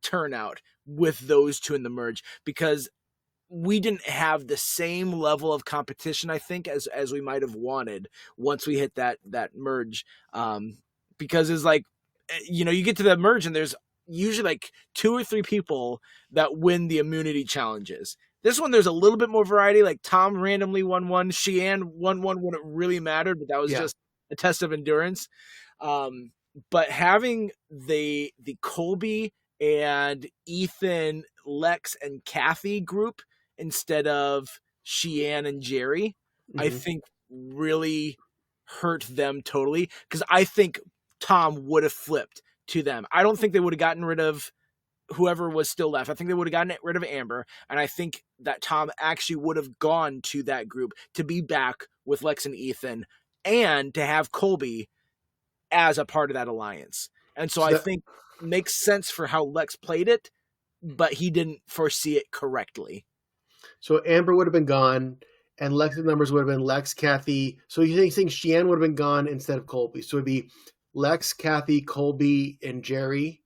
turnout with those two in the merge, because we didn't have the same level of competition, I think, as we might have wanted once we hit that merge. Because it's like, you get to the merge and there's usually like 2 or 3 people that win the immunity challenges. This one, there's a little bit more variety. Like Tom randomly won one. Sheehan won one when it really mattered, but that was just a test of endurance. But having the Colby and Ethan, Lex, and Kathy group instead of Sheehan and Jerry, I think really hurt them totally, because I think Tom would have flipped to them. I don't think they would have gotten rid of whoever was still left. I think they would have gotten rid of Amber, and I think that Tom actually would have gone to that group to be back with Lex and Ethan and to have Colby as a part of that alliance. And so I think makes sense for how Lex played it, but he didn't foresee it correctly. So Amber would have been gone, and Lex's numbers would have been Lex, Kathy. So you think Sheehan would have been gone instead of Colby. So it'd be Lex, Kathy, Colby, and Jerry.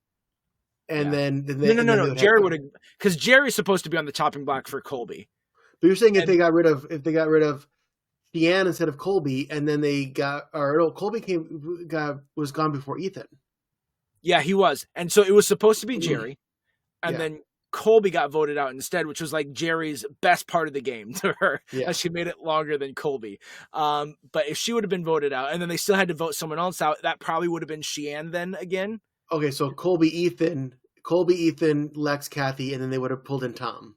And then no. Jerry would have, because Jerry's supposed to be on the chopping block for Colby. But you're saying if they got rid of Sheehan instead of Colby, and then Colby was gone before Ethan. Yeah, he was. And so it was supposed to be Jerry. And then Colby got voted out instead, which was like Jerry's best part of the game to her. Yeah. She made it longer than Colby. But if she would have been voted out and then they still had to vote someone else out, that probably would have been Sheehan then again. Okay, so Colby, Ethan, Lex, Kathy, and then they would have pulled in Tom.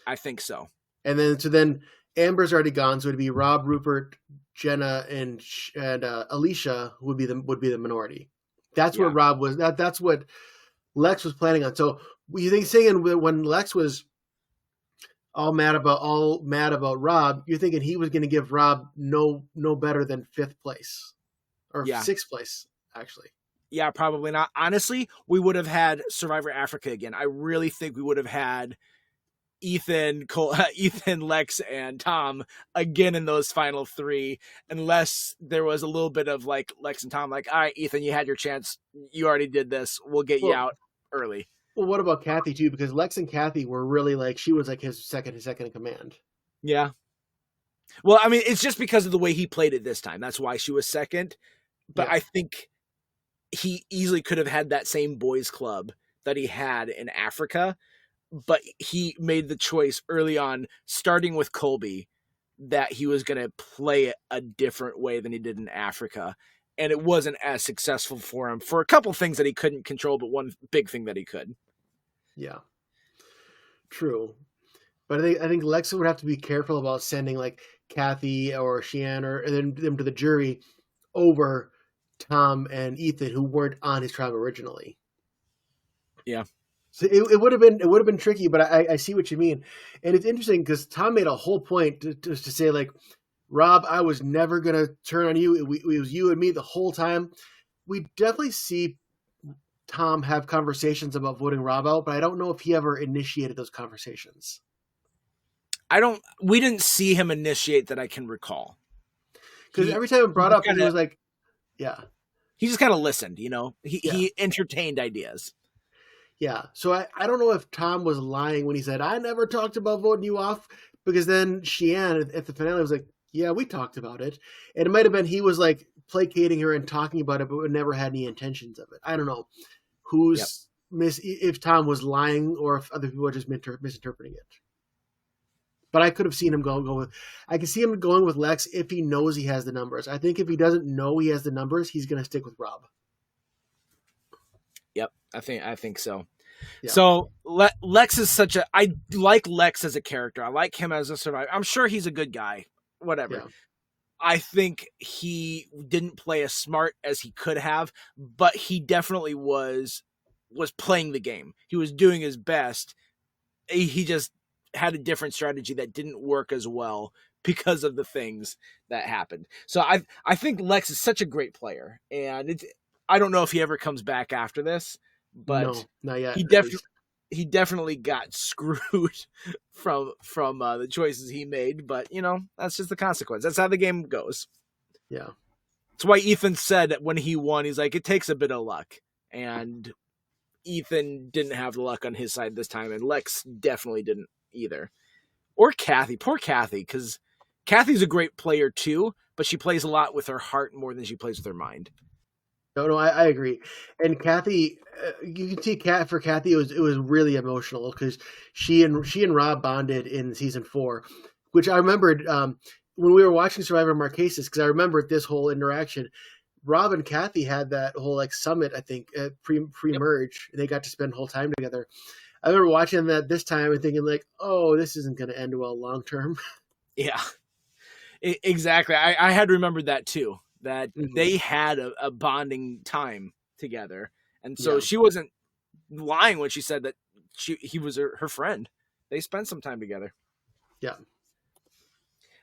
I think so. And then Amber's already gone, so it'd be Rob, Rupert, Jenna, and Alicia would be the minority. That's where Rob was. That's what Lex was planning on. So you think saying when Lex was all mad about Rob, you're thinking he was going to give Rob no better than 5th place or 6th place actually. Yeah, probably not. Honestly, we would have had Survivor Africa again. I really think we would have had Ethan, Lex, and Tom again in those final 3, unless there was a little bit of like Lex and Tom, like, all right, Ethan, you had your chance. You already did this. We'll get you out early. Well, what about Kathy too? Because Lex and Kathy were really like, she was like his second in command. Yeah. Well, I mean, it's just because of the way he played it this time. That's why she was second. But Yeah. I think he easily could have had that same boys club that he had in Africa, but he made the choice early on, starting with Colby, that he was going to play it a different way than he did in Africa. And it wasn't as successful for him for a couple things that he couldn't control, but one big thing that he could. Yeah. True. But I think Lexa would have to be careful about sending like Kathy or Shiann or then them to the jury over Tom and Ethan, who weren't on his tribe originally. Yeah. So it would have been tricky, but I see what you mean, and it's interesting because Tom made a whole point to say like, Rob, I was never gonna turn on you. It was you and me the whole time. We definitely see Tom have conversations about voting Rob out, but I don't know if he ever initiated those conversations. We didn't see him initiate that I can recall. Because every time it brought up, he was like, yeah. He just kind of listened, you know? Yeah. He entertained ideas. Yeah. So I don't know if Tom was lying when he said, I never talked about voting you off, because then Shiann at the finale was like, yeah, we talked about it. And it might have been he was like placating her and talking about it, but never had any intentions of it. I don't know if Tom was lying or if other people were just misinterpreting it. But I could have seen him I can see him going with Lex if he knows he has the numbers. I think if he doesn't know he has the numbers, he's going to stick with Rob. Yep, I think so. Yeah. So Lex is I like Lex as a character. I like him as a survivor. I'm sure he's a good guy. Whatever. Yeah. I think he didn't play as smart as he could have, but he definitely was playing the game. He was doing his best. He just had a different strategy that didn't work as well because of the things that happened. So I think Lex is such a great player, and I don't know if he ever comes back after this, but no, not yet. He definitely got screwed from the choices he made, but you know, that's just the consequence. That's how the game goes. Yeah. That's why Ethan said that when he won, he's like, it takes a bit of luck, and Ethan didn't have the luck on his side this time, and Lex definitely didn't either. Or Kathy. Poor Kathy, because Kathy's a great player too, but she plays a lot with her heart more than she plays with her mind. No, I agree. And Kathy, you can see for Kathy, it was really emotional because she and Rob bonded in season 4, which I remembered when we were watching Survivor Marquesas, because I remembered this whole interaction. Rob and Kathy had that whole like summit, I think, pre-merge. Yep. They got to spend the whole time together. I remember watching that this time and thinking like, oh, this isn't going to end well long term. Yeah, exactly. I had remembered that too. That they had a bonding time together, and so she wasn't lying when she said that he was her friend. They spent some time together. Yeah.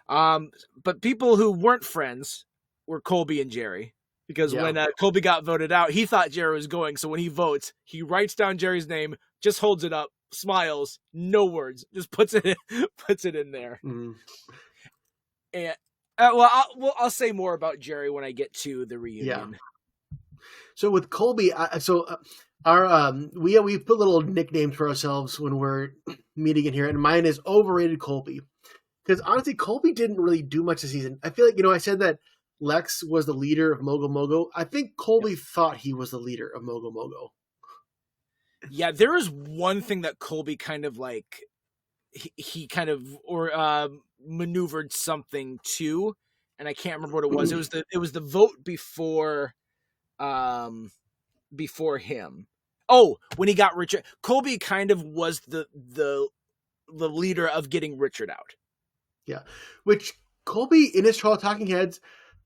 But people who weren't friends were Colby and Jerry, because when Colby got voted out, he thought Jerry was going. So when he votes, he writes down Jerry's name, just holds it up, smiles, no words, just puts it in there. Mm-hmm. And I'll say more about Jerry when I get to the reunion. Yeah. So with Colby, our we put little nicknames for ourselves when we're meeting in here, and mine is Overrated Colby, because honestly, Colby didn't really do much this season. I feel like I said that Lex was the leader of Mogo Mogo. I think Colby thought he was the leader of Mogo Mogo. Yeah, there is one thing that Colby kind of like he kind of maneuvered something to, and I can't remember what it was. It was the vote before him. Oh, when he got Richard, Colby kind of was the leader of getting Richard out. Yeah, which Colby in his trial Talking Heads,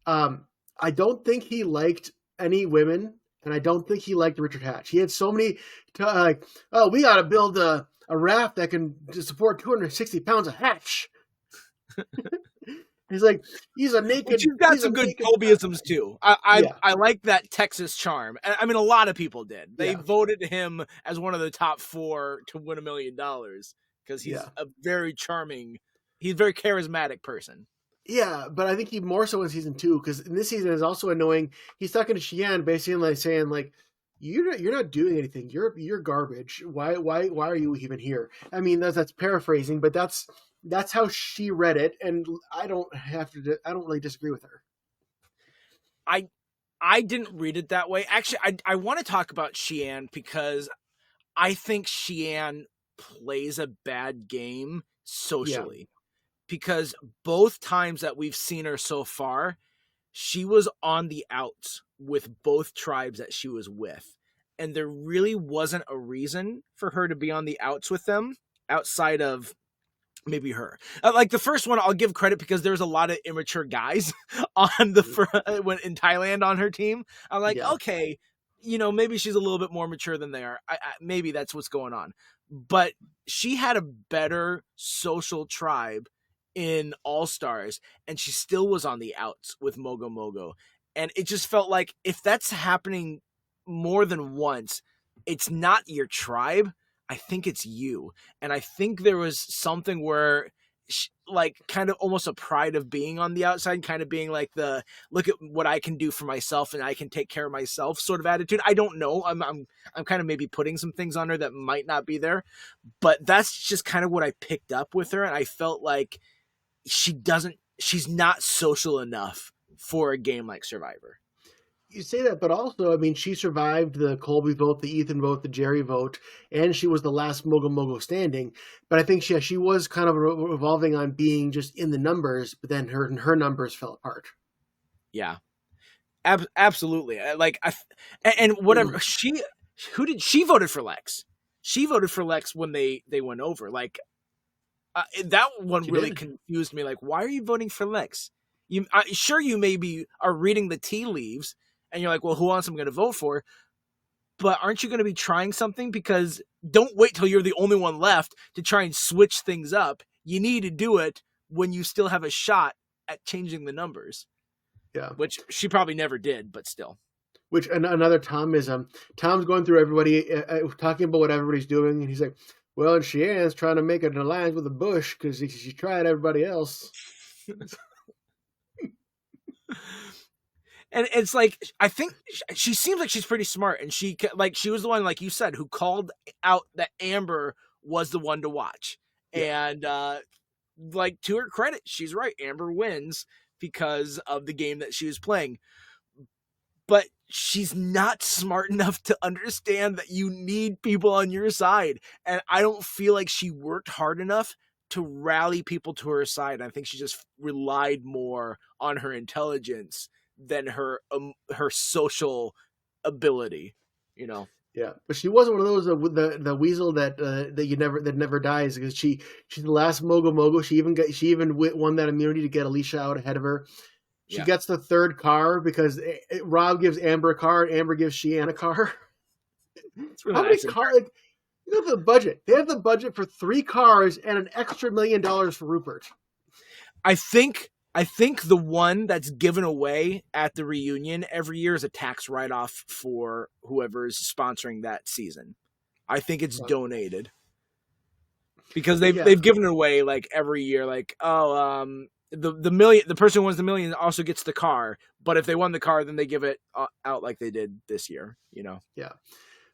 I don't think he liked any women, and I don't think he liked Richard Hatch. He had so many we got to build a raft that can support 260 pounds of Hatch. He's like, he's a naked. But you've got some good Colbyisms too. I like that Texas charm. I mean, a lot of people did. They voted him as one of the top 4 to win $1 million because he's a very charming, he's a very charismatic person. Yeah, but I think he more so in season 2, because in this season is also annoying. He's talking to Shiann, basically like saying like, you're not doing anything. You're garbage. Why are you even here? I mean, that's paraphrasing, but that's That's how she read it, and I don't really disagree with her. I I didn't read it that way. Actually, I want to talk about Xi'an because I think Xi'an plays a bad game Yeah, socially. Because both times that we've seen her so far, she was on the outs with both tribes that she was with. And there really wasn't a reason for her to be on the outs with them outside of maybe her. Like the first one, I'll give credit because there's a lot of immature guys on the when in Thailand on her team. I'm like, yeah. okay, maybe she's a little bit more mature than they are. Maybe that's what's going on. But she had a better social tribe in All Stars, and she still was on the outs with Mogo Mogo. And it just felt like if that's happening more than once, it's not your tribe. I think it's you. And I think there was something where like kind of almost a pride of being on the outside, kind of being like the look at what I can do for myself and I can take care of myself sort of attitude. I don't know. I'm kind of maybe putting some things on her that might not be there, but that's just kind of what I picked up with her. And I felt like she's not social enough for a game like Survivor. You say that, but also, I mean, she survived the Colby vote, the Ethan vote, the Jerry vote, and she was the last Mogo Mogo standing. But I think she was kind of revolving on being just in the numbers, but then her numbers fell apart. Yeah, absolutely. And whatever she voted for Lex. She voted for Lex when they went over. Like that one She really did. confused me. Like, why are you voting for Lex? Sure you maybe are reading the tea leaves, and you're like, well, who else am I going to vote for? But aren't you going to be trying something? Because don't wait till you're the only one left to try and switch things up. You need to do it when you still have a shot at changing the numbers. Yeah. Which she probably never did, but still. Which another Tom is Tom's going through everybody talking about what everybody's doing, and he's like, well, and Xi'an's trying to make an alliance with the Bush because she tried everybody else. And it's like I think she seems like she's pretty smart, and she was the one, like you said, who called out that Amber was the one to watch. Yeah. And like, to her credit, she's right. Amber wins because of the game that she was playing. But she's not smart enough to understand that you need people on your side. And I don't feel like she worked hard enough to rally people to her side. I think she just relied more on her intelligence than her social ability, Yeah, but she wasn't one of those the weasel that never dies, because she's the last Mogo Mogo. She even won that immunity to get Alicia out ahead of her. She gets the third car because Rob gives Amber a car and Amber gives Xi'an a car. How many cars? Like, look at the budget. They have the budget for 3 cars and an extra $1 million for Rupert. I think the one that's given away at the reunion every year is a tax write-off for whoever's sponsoring that season. I think it's donated because they've given it away like every year. Like, the person who wins the million also gets the car, but if they won the car, then they give it out like they did this year. Yeah,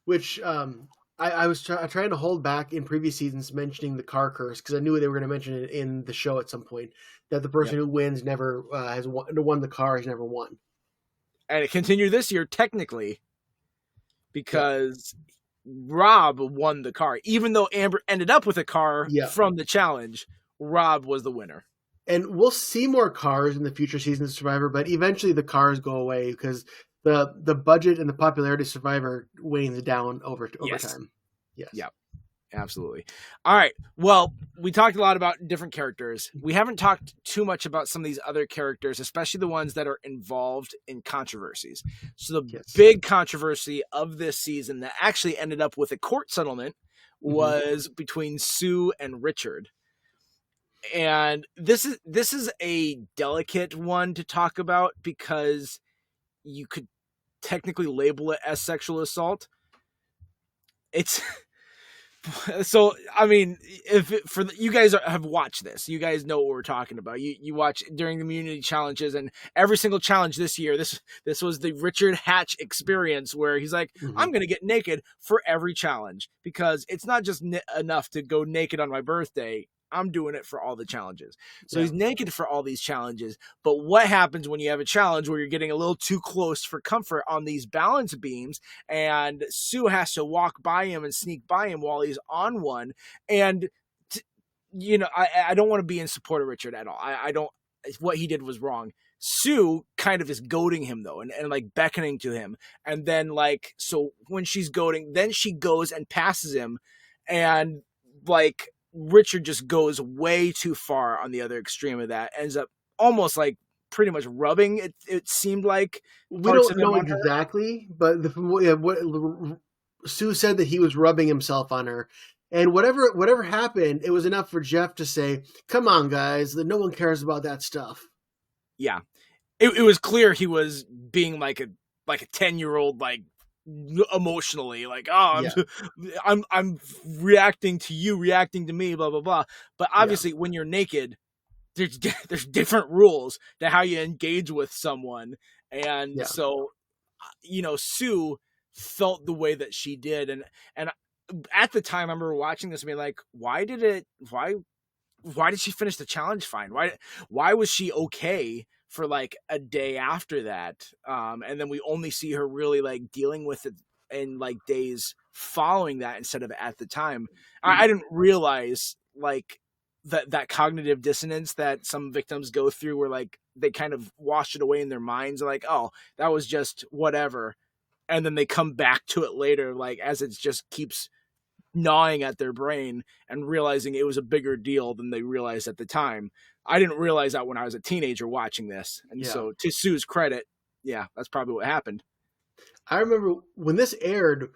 which I was trying to hold back in previous seasons mentioning the car curse because I knew they were going to mention it in the show at some point, that the person who wins never has won the car, has never won. And it continued this year technically because Rob won the car. Even though Amber ended up with a car from the challenge, Rob was the winner. And we'll see more cars in the future seasons of Survivor, but eventually the cars go away because the budget and the popularity of Survivor wanes down over time. Yes. Yeah, absolutely. All right. Well, we talked a lot about different characters. We haven't talked too much about some of these other characters, especially the ones that are involved in controversies. So the big controversy of this season that actually ended up with a court settlement was between Sue and Richard. And this is a delicate one to talk about because you could technically label it as sexual assault. It's so, I mean, you guys have watched this, you guys know what we're talking about. You watch during the immunity challenges, and every single challenge this year, this was the Richard Hatch experience where he's like, I'm going to get naked for every challenge because it's not just enough to go naked on my birthday. I'm doing it for all the challenges. So Yeah. he's naked for all these challenges. But what happens when you have a challenge where you're getting a little too close for comfort on these balance beams, and Sue has to walk by him and sneak by him while he's on one? And I don't want to be in support of Richard at all. I don't. What he did was wrong. Sue kind of is goading him though, and like beckoning to him, and then like, so when she's goading, then she goes and passes him, and like Richard just goes way too far on the other extreme of that, ends up almost like pretty much rubbing it seemed like We parts don't of him know on her. exactly, but what Sue said that he was rubbing himself on her, and whatever happened, it was enough for Jeff to say, "Come on, guys, that no one cares about that stuff." Yeah, it was clear he was being like a 10-year-old, like emotionally, like, oh, Yeah. I'm reacting to you, reacting to me, blah blah blah. But Yeah. obviously, when you're naked, there's different rules to how you engage with someone, and Yeah. so Sue felt the way that she did, and at the time, I remember watching this and being like, why did she finish the challenge fine? Why was she okay for like a day after that? And then we only see her really like dealing with it in like days following that instead of at the time. I didn't realize like that cognitive dissonance that some victims go through, where like they kind of wash it away in their minds, like, oh, that was just whatever. And then they come back to it later, like as it just keeps gnawing at their brain and realizing it was a bigger deal than they realized at the time. I didn't realize that when I was a teenager watching this. And so to Sue's credit, yeah, that's probably what happened. I remember when this aired,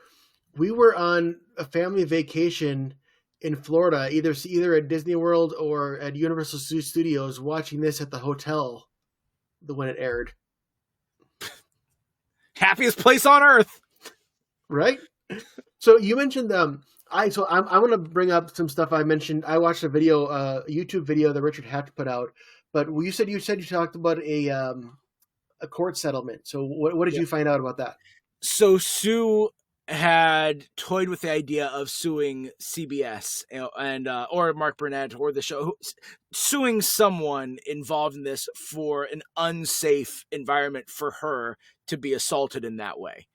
we were on a family vacation in Florida, either at Disney World or at Universal Studios, watching this at the hotel when it aired. Happiest place on earth. Right? So you mentioned I want to bring up some stuff I mentioned. I watched a video, a YouTube video that Richard Hatch put out. But you said you talked about a court settlement. So what did you find out about that? So Sue had toyed with the idea of suing CBS and or Mark Burnett or the show, suing someone involved in this for an unsafe environment for her to be assaulted in that way.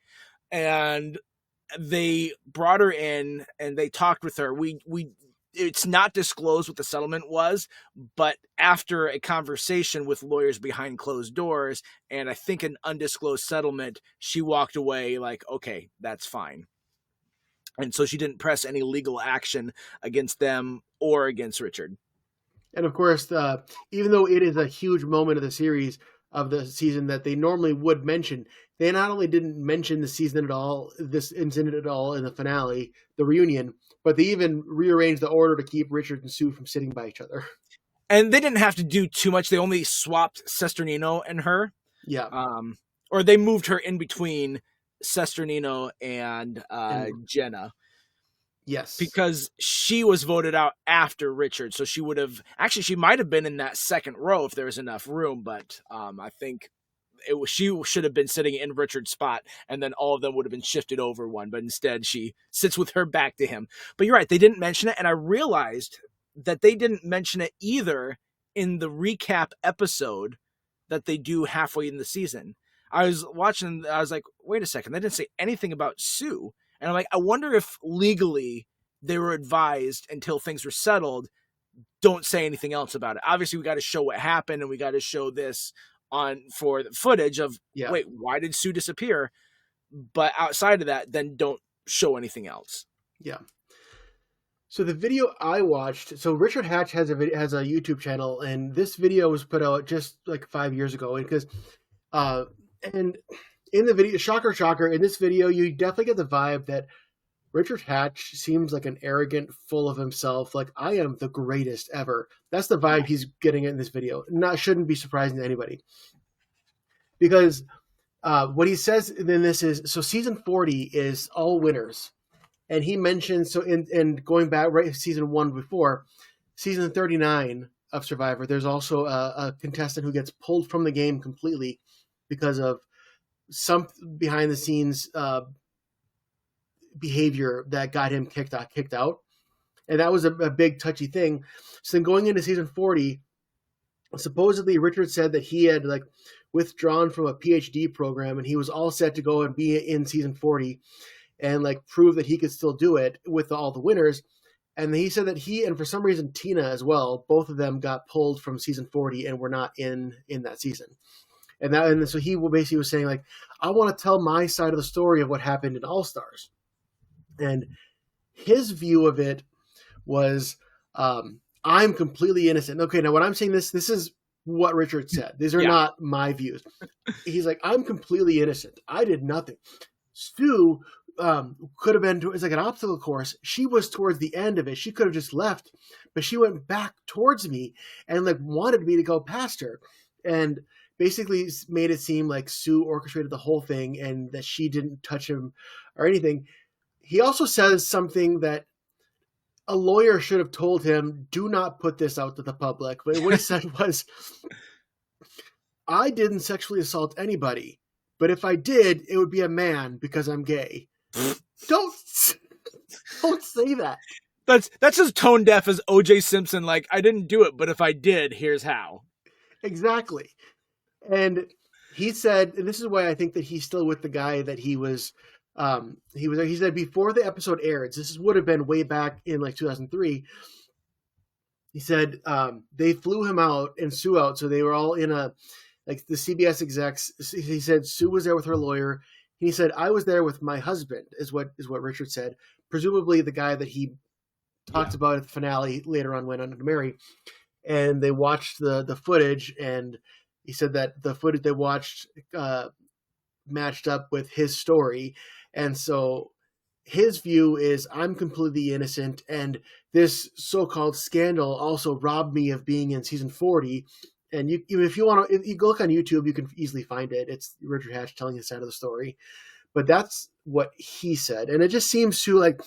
And they brought her in and they talked with her. It's not disclosed what the settlement was, but after a conversation with lawyers behind closed doors and I think an undisclosed settlement, she walked away like, okay, that's fine. And so she didn't press any legal action against them or against Richard. And of course, even though it is a huge moment of the series, of the season that they normally would mention, they not only didn't mention the season at all, this incident at all in the finale, the reunion, but they even rearranged the order to keep Richard and Sue from sitting by each other. And they didn't have to do too much. They only swapped Sesternino and her. Yeah. Or they moved her in between Sesternino and Jenna. Yes. Because she was voted out after Richard. So she might have been in that second row if there was enough room. But I think she should have been sitting in Richard's spot, and then all of them would have been shifted over one. But instead, she sits with her back to him. But you're right, they didn't mention it. And I realized that they didn't mention it either in the recap episode that they do halfway in the season. I was watching, I was like, wait a second, they didn't say anything about Sue. And I'm like, I wonder if legally they were advised until things were settled, don't say anything else about it. Obviously, we got to show what happened, and we got to show this for the footage of, wait, why did Sue disappear? But outside of that, then don't show anything else. Yeah. So the video I watched, so Richard Hatch has a YouTube channel, and this video was put out just like 5 years ago. Because, and in the video, shocker, in this video, you definitely get the vibe that Richard Hatch seems like an arrogant, full of himself, like, I am the greatest ever. That's the vibe he's getting in this video. Shouldn't be surprising to anybody. Because what he says in this is, so season 40 is all winners. And he mentions, so in going back, right, season 1 before, season 39 of Survivor, there's also a contestant who gets pulled from the game completely because of some behind the scenes behavior that got him kicked out. And that was a big touchy thing. So then going into season 40, supposedly Richard said that he had like withdrawn from a PhD program and he was all set to go and be in season 40 and like prove that he could still do it with all the winners. And he said that he and for some reason Tina as well, both of them got pulled from season 40 and were not in that season. And so he basically was saying like, I want to tell my side of the story of what happened in All Stars. And his view of it was, I'm completely innocent. Okay, now when I'm saying this is what Richard said. These are not my views. He's like, I'm completely innocent. I did nothing. Stu could have been, it's like an obstacle course. She was towards the end of it. She could have just left, but she went back towards me and like wanted me to go past her. And basically made it seem like Sue orchestrated the whole thing and that she didn't touch him or anything. He also says something that a lawyer should have told him, do not put this out to the public. But what he said was, I didn't sexually assault anybody, but if I did, it would be a man because I'm gay. Don't say that. That's as tone deaf as O.J. Simpson. Like, I didn't do it, but if I did, here's how. Exactly. And he said, and this is why I think that he's still with the guy that he said before the episode aired, this would have been way back in like 2003. He said they flew him out and Sue out. So they were all in like the CBS execs. He said Sue was there with her lawyer. He said, I was there with my husband, is what Richard said. Presumably the guy that he talked about at the finale later on went on to marry. And they watched the footage, and he said that the footage they watched matched up with his story. And so his view is, I'm completely innocent, and this so-called scandal also robbed me of being in season 40. And if you want to, if you go look on YouTube, you can easily find it. It's Richard Hatch telling his side of the story. But that's what he said. And it just seems to like,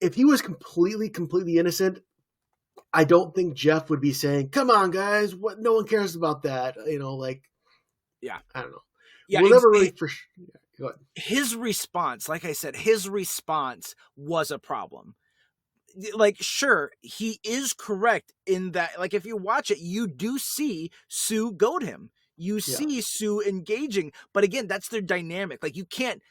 if he was completely innocent, I don't think Jeff would be saying, come on, guys, what? No one cares about that. Like, yeah, I don't know. Yeah, we'll never really go ahead. His response, like I said, was a problem. Like, sure, he is correct in that, like, if you watch it, you do see Sue goad him. You see Sue engaging, but again, that's their dynamic. Like, you can't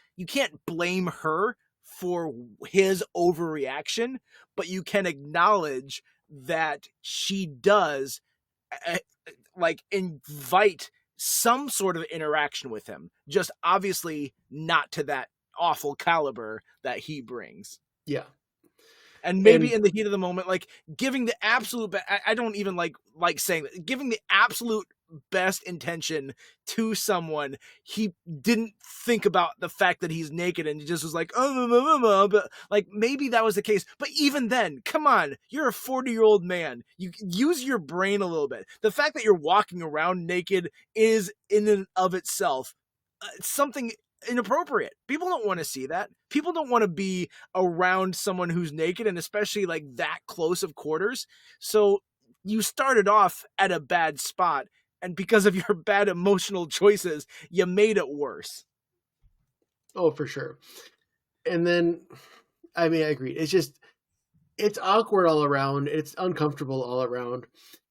blame her for his overreaction, but you can acknowledge that she does like invite some sort of interaction with him, just obviously not to that awful caliber that he brings. Yeah. And maybe in the heat of the moment, like giving the absolute I don't even like saying that, giving the absolute best intention to someone, he didn't think about the fact that he's naked and he just was like, but like maybe that was the case. But even then, come on, you're a 40-year-old man. You use your brain a little bit. The fact that you're walking around naked is in and of itself something inappropriate. People don't want to see that. People don't want to be around someone who's naked, and especially like that close of quarters. So you started off at a bad spot, and because of your bad emotional choices, you made it worse. Oh, for sure. And then, I mean, I agree. It's awkward all around. It's uncomfortable all around.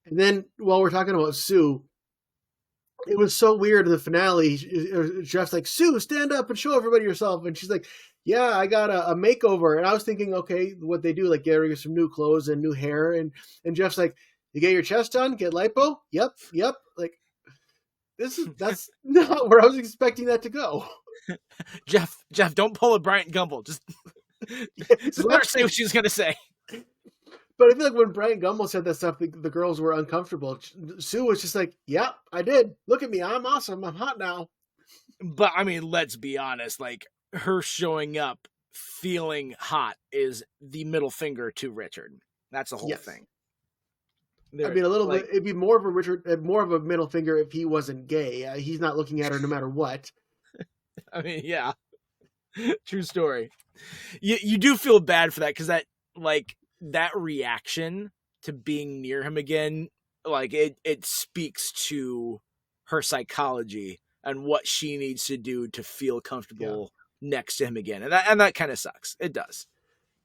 And then while we're talking about Sue, it was so weird in the finale. Jeff's like, Sue, stand up and show everybody yourself. And she's like, yeah, I got a makeover. And I was thinking, okay, what they do, like get her some new clothes and new hair. And Jeff's like, you get your chest done, get lipo? Yep. Like, that's not where I was expecting that to go. Jeff, don't pull a Bryant Gumbel. Just let her say what she's going to say. But I feel like when Bryant Gumbel said that stuff, the girls were uncomfortable. Sue was just like, yeah, I did. Look at me. I'm awesome. I'm hot now. But, I mean, let's be honest. Like, her showing up feeling hot is the middle finger to Richard. That's the whole thing. I mean, a little bit. It'd be more of a middle finger if he wasn't gay. He's not looking at her no matter what. I mean, yeah. True story. You do feel bad for that, because that reaction to being near him again, like it speaks to her psychology and what she needs to do to feel comfortable next to him again. And that kind of sucks. It does.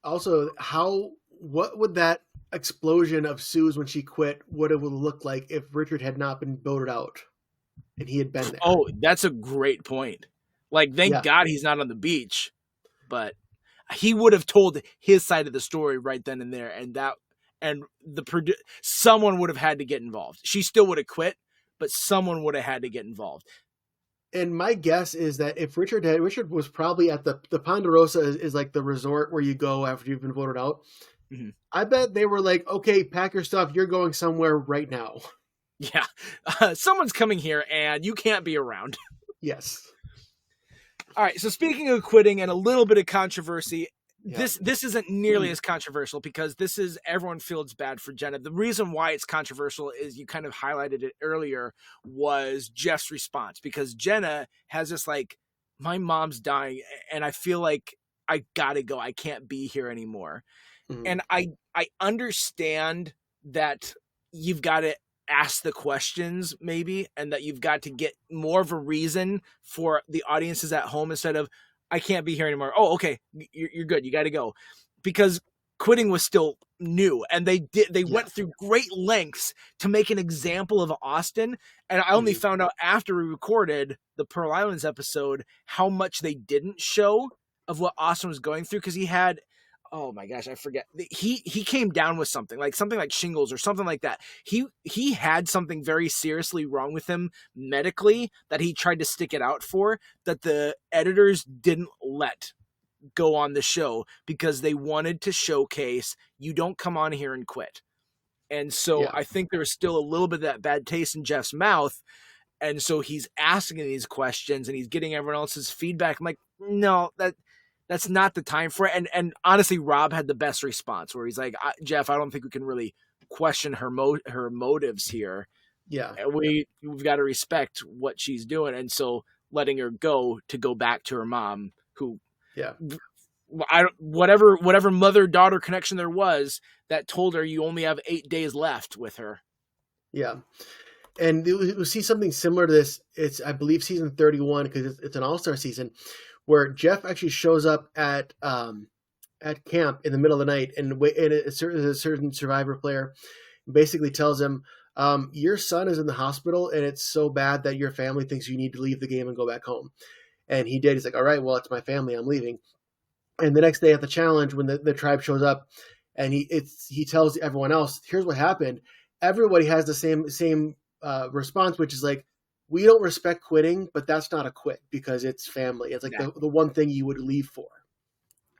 Also, how what would that explosion of Sue's when she quit would have looked like if Richard had not been voted out and he had been there? Oh, that's a great point. Like, thank Yeah. God he's not on the beach, but he would have told his side of the story right then and there, and someone would have had to get involved. She still would have quit, but someone would have had to get involved. And my guess is that if Richard was probably at the Ponderosa is like the resort where you go after you've been voted out. Mm-hmm. I bet they were like, okay, pack your stuff. You're going somewhere right now. Yeah. Someone's coming here and you can't be around. Yes. All right. So speaking of quitting and a little bit of controversy, Yeah. this isn't nearly as controversial because this is everyone feels bad for Jenna. The reason why it's controversial is you kind of highlighted it earlier was Jeff's response, because Jenna has this like, my mom's dying and I feel like I gotta go. I can't be here anymore. Mhm. And I understand that you've got to ask the questions maybe, and that you've got to get more of a reason for the audiences at home instead of, I can't be here anymore. Oh, okay, you're good. You got to go, because quitting was still new, and they went through great lengths to make an example of Austin. And I only found out after we recorded the Pearl Islands episode how much they didn't show of what Austin was going through, because he had, oh my gosh, I forget. He came down with something like shingles or something like that. He had something very seriously wrong with him medically that he tried to stick it out for, that the editors didn't let go on the show because they wanted to showcase, you don't come on here and quit. And so I think there's still a little bit of that bad taste in Jeff's mouth. And so he's asking these questions and he's getting everyone else's feedback. I'm like, no, that's not the time for it. And honestly, Rob had the best response where he's like, Jeff, I don't think we can really question her motives here. Yeah. We've got to respect what she's doing. And so letting her go back to her mom, who, whatever mother-daughter connection there was, that told her you only have 8 days left with her. Yeah. And we see something similar to this. It's, I believe, season 31, because it's an all-star season, where Jeff actually shows up at camp in the middle of the night, and a certain Survivor player basically tells him, your son is in the hospital, and it's so bad that your family thinks you need to leave the game and go back home. And he did. He's like, all right, well, it's my family. I'm leaving. And the next day at the challenge, when the tribe shows up, and he tells everyone else, here's what happened. Everybody has the same response, which is like, we don't respect quitting, but that's not a quit because it's family. It's like the one thing you would leave for.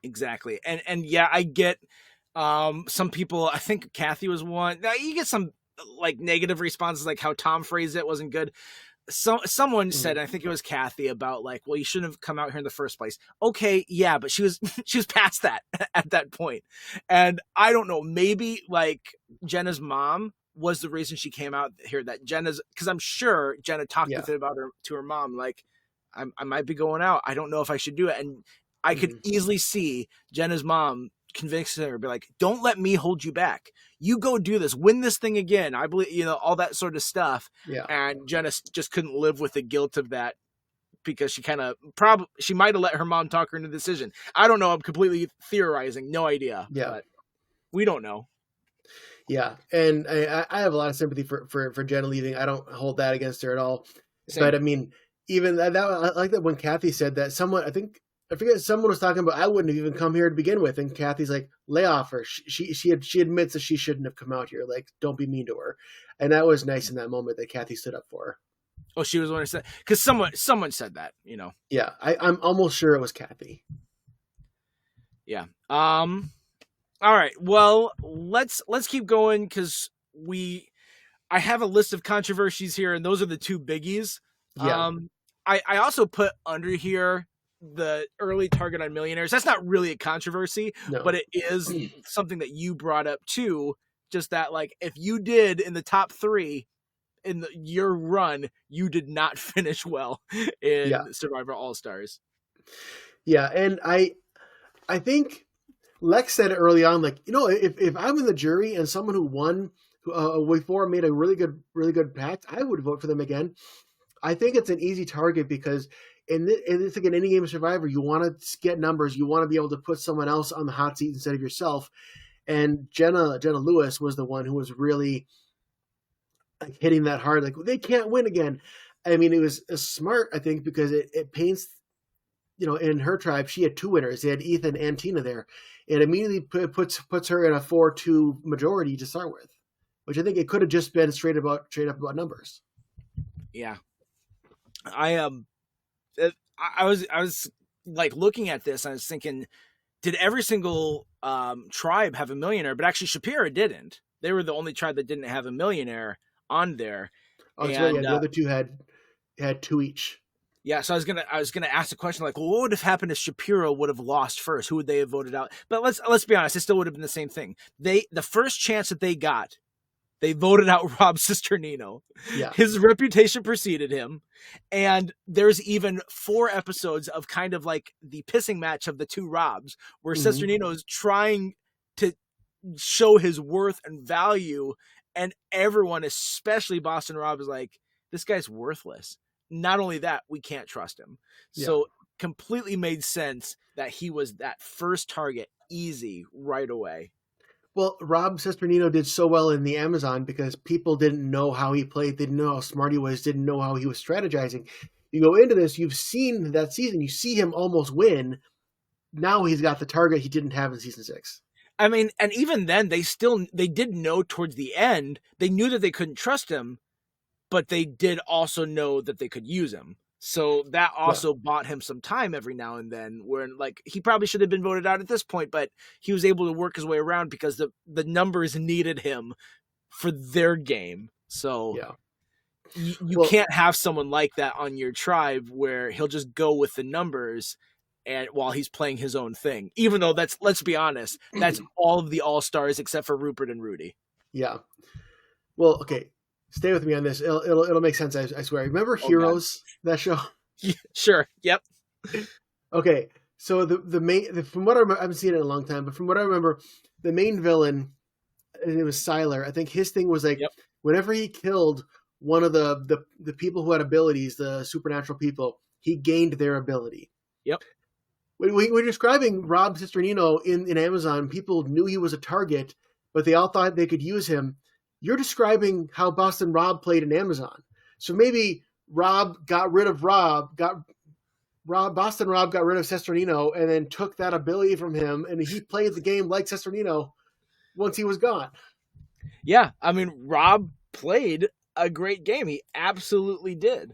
Exactly. And yeah, I get some people, I think Kathy was one. You get some like negative responses, like how Tom phrased it wasn't good. Someone said, I think it was Kathy, about like, well, you shouldn't have come out here in the first place. Okay, yeah, but she was past that at that point. And I don't know, maybe like Jenna's mom was the reason she came out here, that because I'm sure Jenna talked with it about her to her mom, like, I might be going out. I don't know if I should do it. And I could easily see Jenna's mom convincing her, be like, don't let me hold you back. You go do this, win this thing again. I believe, all that sort of stuff. Yeah. And Jenna just couldn't live with the guilt of that, because she she might have let her mom talk her into the decision. I don't know. I'm completely theorizing. No idea. Yeah. But we don't know. Yeah, and I have a lot of sympathy for Jenna leaving. I don't hold that against her at all. Same. But I mean, even that I like that when Kathy said that, someone, I forget, someone was talking about, I wouldn't have even come here to begin with, and Kathy's like, lay off her. She admits that she shouldn't have come out here. Like, don't be mean to her. And that was nice in that moment that Kathy stood up for her. Oh, she was the one who said, because someone said that, Yeah, I'm almost sure it was Kathy. Yeah. All right. Well, let's keep going, because I have a list of controversies here, and those are the two biggies. Yeah. I also put under here the early target on millionaires. That's not really a controversy, but it is something that you brought up too. Just that, like, if you did in the top 3 in your run, you did not finish well in Survivor All-Stars. Yeah, and I think Lex said it early on, like, if I'm in the jury and someone who won before made a really good pact, I would vote for them again. I think it's an easy target because it's like an any game Survivor. You want to get numbers. You want to be able to put someone else on the hot seat instead of yourself. And Jenna Lewis was the one who was really like hitting that hard. Like they can't win again. I mean, it was smart, I think, because it paints, in her tribe, she had two winners. They had Ethan and Tina there. It immediately puts her in a 4-2 majority to start with, which I think it could have just been straight up about numbers. Yeah. I was like looking at this, I was thinking, did every single tribe have a millionaire? But actually Shapira didn't. They were the only tribe that didn't have a millionaire on there. Oh, that's right. Yeah, the other two had two each. Yeah, so I was gonna ask the question like, well, what would have happened if Shapiro would have lost first? Who would they have voted out? But let's be honest, it still would have been the same thing. The first chance that they got, they voted out Rob Cesternino. Yeah. His reputation preceded him. And there's even 4 episodes of kind of like the pissing match of the two Robs, where Cesternino is trying to show his worth and value. And everyone, especially Boston Rob, is like, this guy's worthless. Not only that, we can't trust him. Yeah. So completely made sense that he was that first target easy right away. Well, Rob Cesternino did so well in the Amazon because people didn't know how he played, didn't know how smart he was, didn't know how he was strategizing. You go into this, you've seen that season, you see him almost win. Now he's got the target he didn't have in season 6. I mean, and even then, they did know towards the end, they knew that they couldn't trust him, but they did also know that they could use him. So that also bought him some time every now and then, where like he probably should have been voted out at this point, but he was able to work his way around because the numbers needed him for their game. So you can't have someone like that on your tribe where he'll just go with the numbers and while he's playing his own thing, even though let's be honest, that's all of the all-stars except for Rupert and Rudy. Yeah. Well, okay. Stay with me on this. It'll make sense. I swear. Remember Heroes, that show? Yeah, sure. Yep. Okay. So the main, from what I remember, I haven't seen it in a long time, but from what I remember, the main villain, and it was Sylar. I think his thing was like, whenever he killed one of the people who had abilities, the supernatural people, he gained their ability. Yep. When we're describing Rob Cesternino in Amazon, people knew he was a target, but they all thought they could use him. You're describing how Boston Rob played in Amazon. So maybe Boston Rob got rid of Cesternino and then took that ability from him, and he played the game like Cesternino once he was gone. Yeah, I mean, Rob played a great game. He absolutely did.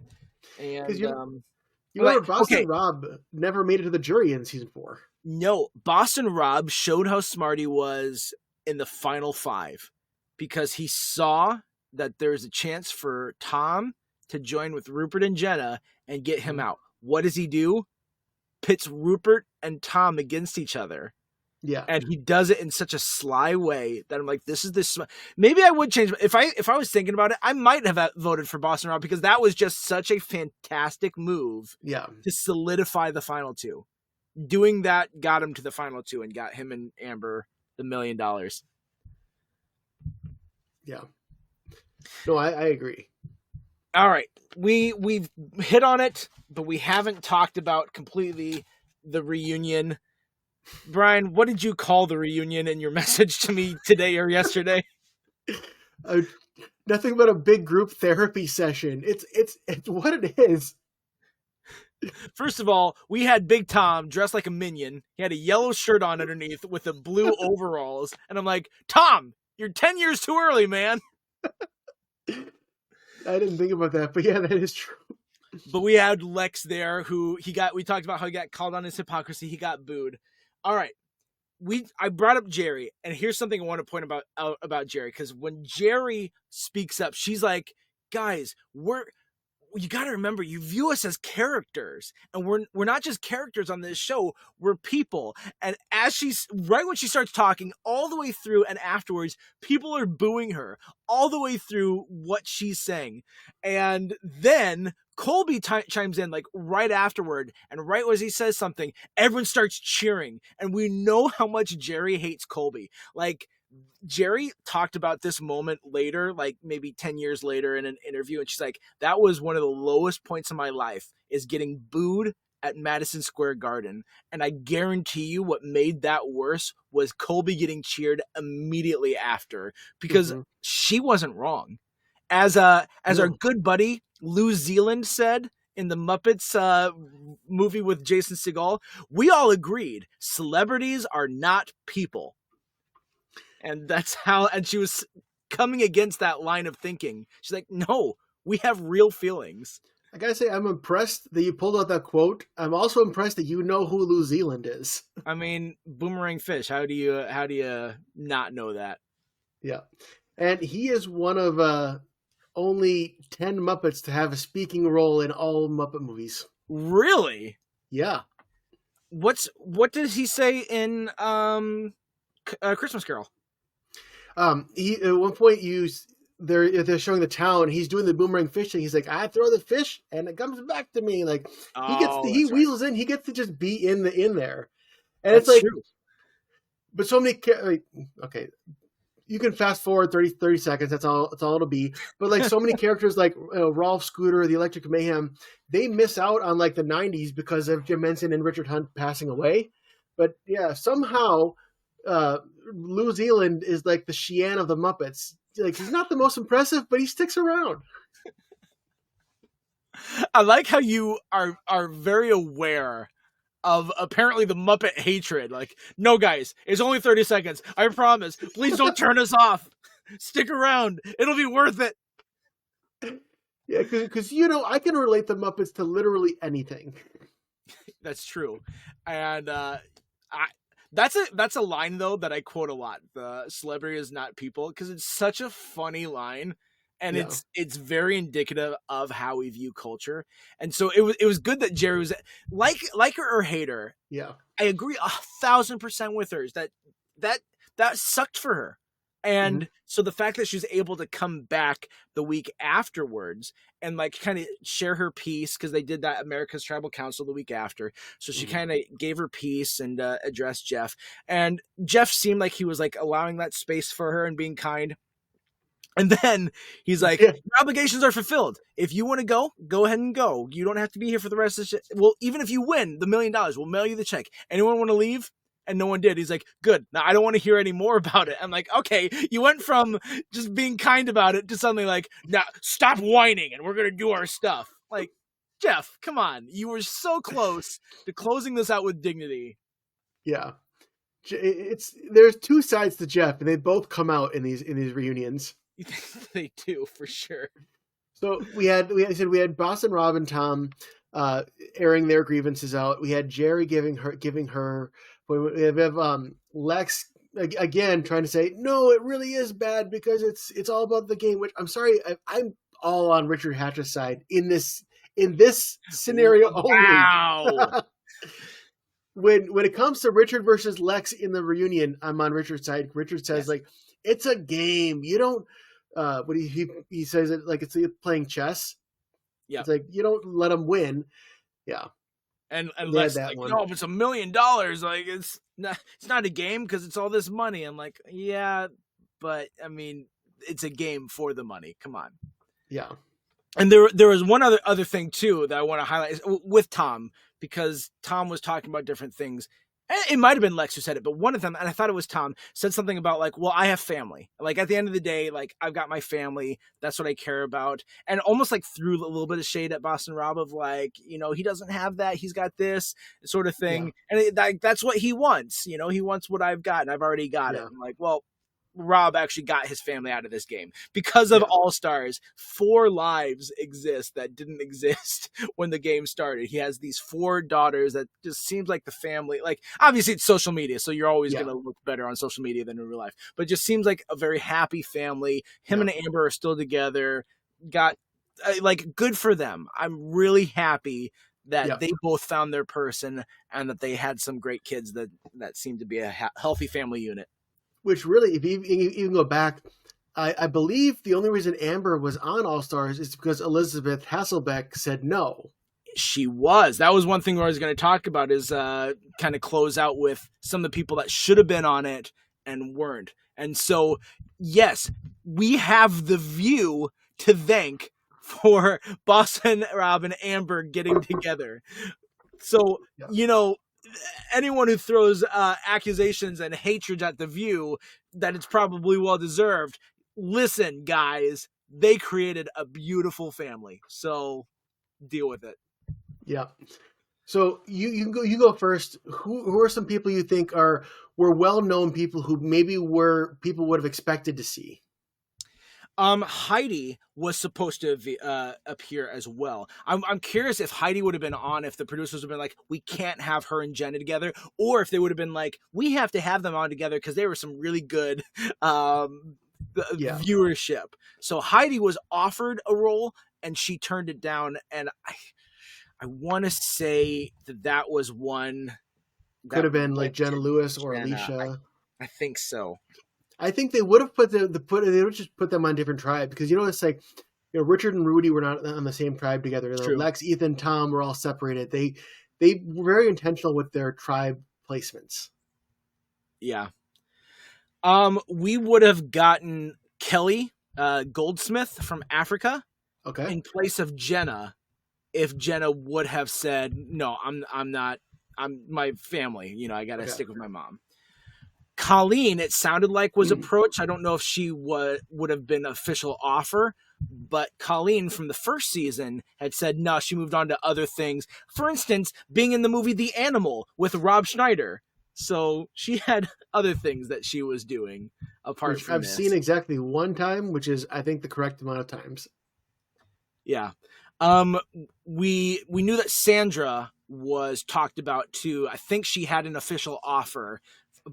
And you remember Boston Rob never made it to the jury in season 4. No, Boston Rob showed how smart he was in the final 5 because he saw that there's a chance for Tom to join with Rupert and Jenna and get him out. What does he do? Pits Rupert and Tom against each other. Yeah. And he does it in such a sly way that I'm like, this is this. Maybe I would change. If I was thinking about it, I might have voted for Boston Rob because that was just such a fantastic move. Yeah. To solidify the final 2. Doing that got him to the final 2 and got him and Amber the $1 million. Yeah. No, I agree. All right. We've hit on it, but we haven't talked about completely the reunion. Brian, what did you call the reunion in your message to me today or yesterday? Nothing but a big group therapy session. It's what it is. First of all, we had Big Tom dressed like a minion. He had a yellow shirt on underneath with the blue overalls. And I'm like, Tom, you're 10 years too early, man. I didn't think about that, but yeah, that is true. But we had Lex there who we talked about how he got called on his hypocrisy. He got booed. All right. I brought up Jerry, and here's something I want to point out about Jerry, because when Jerry speaks up, she's like, guys, you got to remember, you view us as characters, and we're not just characters on this show, we're people. And as right when she starts talking, all the way through and afterwards, people are booing her all the way through what she's saying. And then Colby chimes in like right afterward, and right as he says something, everyone starts cheering. And we know how much Jerry hates Colby. Like, Jerry talked about this moment later, like maybe 10 years later in an interview, and she's like, that was one of the lowest points in my life, is getting booed at Madison Square Garden. And I guarantee you what made that worse was Colby getting cheered immediately after, because Mm-hmm. she wasn't wrong. As our good buddy Lou Zealand said in the Muppets movie with Jason Segel, we all agreed celebrities are not people. And that's how, and she was coming against that line of thinking. She's like, no, we have real feelings. I gotta say, I'm impressed that you pulled out that quote. I'm also impressed that you know who Lou Zealand is. I mean, Boomerang Fish. How do you not know that? Yeah, and he is one of only 10 Muppets to have a speaking role in all Muppet movies. Really? Yeah. What does he say in Christmas Carol? He at one point they're showing the town. He's doing the boomerang fish thing. He's like, I throw the fish and it comes back to me. Like he weasels in. He gets to just be in there, and that's it's like, true. But so many. Okay, you can fast forward 30 seconds. That's all it'll be. But like so many characters, like Rolf Scooter, the Electric Mayhem, they miss out on like the '90s because of Jim Henson and Richard Hunt passing away. But yeah, somehow Lou Zealand is like the Sheehan of the Muppets. Like he's not the most impressive, but he sticks around. I like how you are very aware of apparently the Muppet hatred. Like, no, guys, it's only 30 seconds. I promise. Please don't turn us off. Stick around. It'll be worth it. Yeah, because I can relate the Muppets to literally anything. That's true, and that's a line though that I quote a lot. The celebrity is not people, because it's such a funny line, and it's very indicative of how we view culture. And so it was good that Jerry was like her or hate her. Yeah, I agree 1,000% with her. That sucked for her. And so the fact that she was able to come back the week afterwards and like kind of share her piece, because they did that America's Tribal Council the week after. So she kind of gave her piece and addressed Jeff. And Jeff seemed like he was like allowing that space for her and being kind. And then he's like, your obligations are fulfilled. If you want to go ahead and go. You don't have to be here for the rest of the shit. Well, even if you win the $1 million, we'll mail you the check. Anyone want to leave? And no one did. He's like, good. Now I don't want to hear any more about it. I'm like, okay, you went from just being kind about it to suddenly like, now stop whining and we're going to do our stuff. Like, Jeff, come on. You were so close to closing this out with dignity. Yeah. There's two sides to Jeff, and they both come out in these reunions. They do, for sure. So we had Boss and Rob and Tom airing their grievances out. We had Jerry giving her. We have Lex again trying to say, no, it really is bad because it's all about the game. Which I'm sorry, I'm all on Richard Hatch's side in this scenario only. Wow. When it comes to Richard versus Lex in the reunion, I'm on Richard's side. Richard says like, it's a game. You don't. What he says it like it's playing chess. Yeah, it's like you don't let them win. Yeah. And Lex like, no, if it's $1 million, like it's not a game because it's all this money. I'm like, yeah, but I mean, it's a game for the money. Come on. Yeah. And there was one other thing too that I want to highlight with Tom, because Tom was talking about different things. It might have been Lex who said it, but one of them, and I thought it was Tom, said something about like, well, I have family. Like at the end of the day, like I've got my family. That's what I care about. And almost like threw a little bit of shade at Boston Rob of like, he doesn't have that. He's got this sort of thing. Yeah. And that's what he wants. He wants what I've got and I've already got it. I'm like, well, Rob actually got his family out of this game because of All Stars. 4 lives exist that didn't exist when the game started. He has these 4 daughters that just seems like the family. Like obviously it's social media, so you're always going to look better on social media than in real life. But it just seems like a very happy family. Him and Amber are still together. Got like good for them. I'm really happy that they both found their person and that they had some great kids that seemed to be a healthy family unit. Which really, if you even go back, I believe the only reason Amber was on All Stars is because Elizabeth Hasselbeck said no. She was. That was one thing I was going to talk about is kind of close out with some of the people that should have been on it and weren't. And so, yes, we have the View to thank for Boston, Rob, and Amber getting together. So, Yeah. you know, anyone who throws accusations and hatred at the View, that it's probably well deserved. Listen, guys, they created a beautiful family, so deal with it. Yeah. So you go first. Who are some people you think were well known people who maybe were people would have expected to see? Heidi was supposed to appear as well. I'm curious if Heidi would have been on if the producers would have been like, we can't have her and Jenna together, or if they would have been like, we have to have them on together because they were some really good Yeah. viewership. So Heidi was offered a role and she turned it down, and I want to say that was one Could that have been like went Jenna to Lewis or Jenna. Alicia. I think so. I think they would have they would just put them on different tribes because it's like Richard and Rudy were not on the same tribe together. True. Lex, Ethan, Tom were all separated. They were very intentional with their tribe placements. Yeah. We would have gotten Kelly Goldsmith from Africa in place of Jenna if Jenna would have said, no, I'm not, I'm my family, I gotta stick with my mom. Colleen, it sounded like, was approached. I don't know if she would have been official offer, but Colleen from the first season had said no, she moved on to other things. For instance, being in the movie The Animal with Rob Schneider. So she had other things that she was doing apart from I've seen exactly one time, which is I think the correct amount of times. Yeah. We knew that Sandra was talked about too. I think she had an official offer,